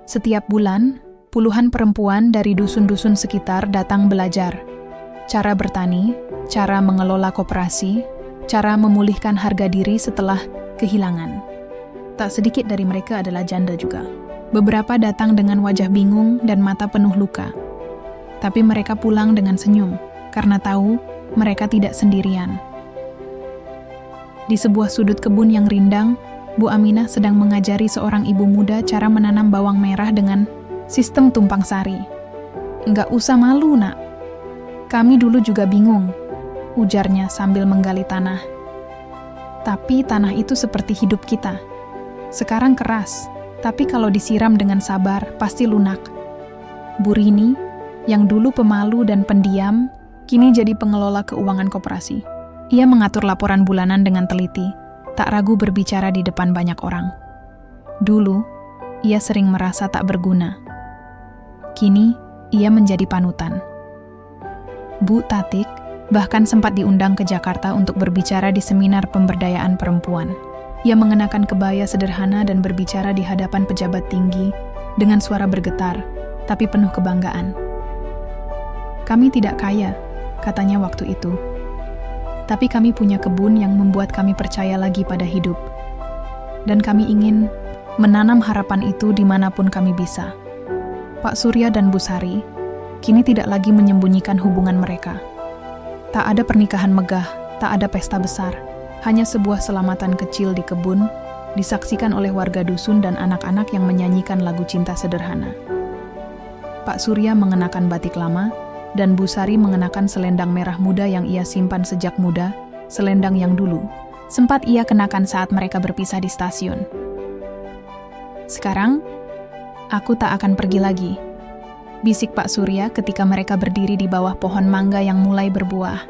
Setiap bulan, puluhan perempuan dari dusun-dusun sekitar datang belajar cara bertani, cara mengelola koperasi, cara memulihkan harga diri setelah kehilangan. Tak sedikit dari mereka adalah janda juga. Beberapa datang dengan wajah bingung dan mata penuh luka. Tapi mereka pulang dengan senyum, karena tahu mereka tidak sendirian. Di sebuah sudut kebun yang rindang, Bu Aminah sedang mengajari seorang ibu muda cara menanam bawang merah dengan sistem tumpang sari. "Nggak usah malu, Nak. Kami dulu juga bingung," ujarnya sambil menggali tanah. "Tapi tanah itu seperti hidup kita. Sekarang keras, tapi kalau disiram dengan sabar, pasti lunak." Bu Rini, yang dulu pemalu dan pendiam, kini jadi pengelola keuangan koperasi. Ia mengatur laporan bulanan dengan teliti, tak ragu berbicara di depan banyak orang. Dulu, ia sering merasa tak berguna. Kini, ia menjadi panutan. Bu Tatik bahkan sempat diundang ke Jakarta untuk berbicara di seminar pemberdayaan perempuan. Ia mengenakan kebaya sederhana dan berbicara di hadapan pejabat tinggi dengan suara bergetar, tapi penuh kebanggaan. "Kami tidak kaya," katanya waktu itu. "Tapi kami punya kebun yang membuat kami percaya lagi pada hidup. Dan kami ingin menanam harapan itu dimanapun kami bisa." Pak Surya dan Bu Sari kini tidak lagi menyembunyikan hubungan mereka. Tak ada pernikahan megah, tak ada pesta besar, hanya sebuah selamatan kecil di kebun, disaksikan oleh warga dusun dan anak-anak yang menyanyikan lagu cinta sederhana. Pak Surya mengenakan batik lama, dan Bu Sari mengenakan selendang merah muda yang ia simpan sejak muda, selendang yang dulu sempat ia kenakan saat mereka berpisah di stasiun. "Sekarang, aku tak akan pergi lagi," bisik Pak Surya ketika mereka berdiri di bawah pohon mangga yang mulai berbuah.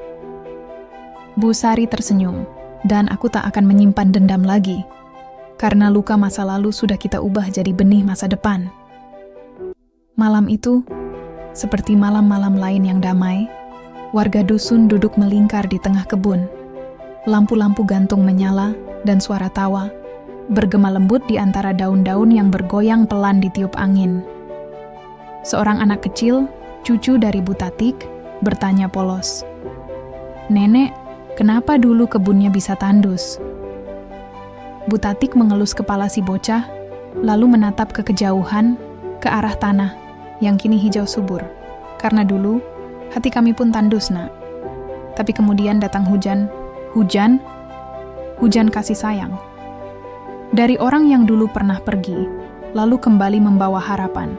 Bu Sari tersenyum, "Dan aku tak akan menyimpan dendam lagi, karena luka masa lalu sudah kita ubah jadi benih masa depan." Malam itu, seperti malam-malam lain yang damai, warga dusun duduk melingkar di tengah kebun. Lampu-lampu gantung menyala dan suara tawa bergema lembut di antara daun-daun yang bergoyang pelan ditiup angin. Seorang anak kecil, cucu dari Bu Tatik, bertanya polos. "Nenek, kenapa dulu kebunnya bisa tandus?" Bu Tatik mengelus kepala si bocah, lalu menatap ke kejauhan, ke arah tanah yang kini hijau subur. "Karena dulu, hati kami pun tandus, Nak. Tapi kemudian datang hujan. Hujan kasih sayang. Dari orang yang dulu pernah pergi, lalu kembali membawa harapan.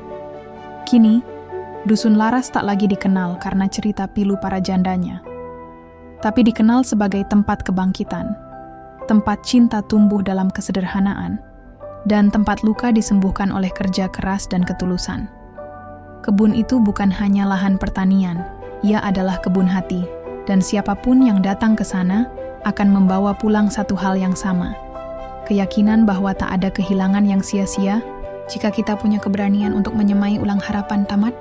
Kini, Dusun Laras tak lagi dikenal karena cerita pilu para jandanya, tapi dikenal sebagai tempat kebangkitan, tempat cinta tumbuh dalam kesederhanaan, dan tempat luka disembuhkan oleh kerja keras dan ketulusan. Kebun itu bukan hanya lahan pertanian, ia adalah kebun hati, dan siapapun yang datang ke sana akan membawa pulang satu hal yang sama, keyakinan bahwa tak ada kehilangan yang sia-sia jika kita punya keberanian untuk menyemai ulang harapan tamat.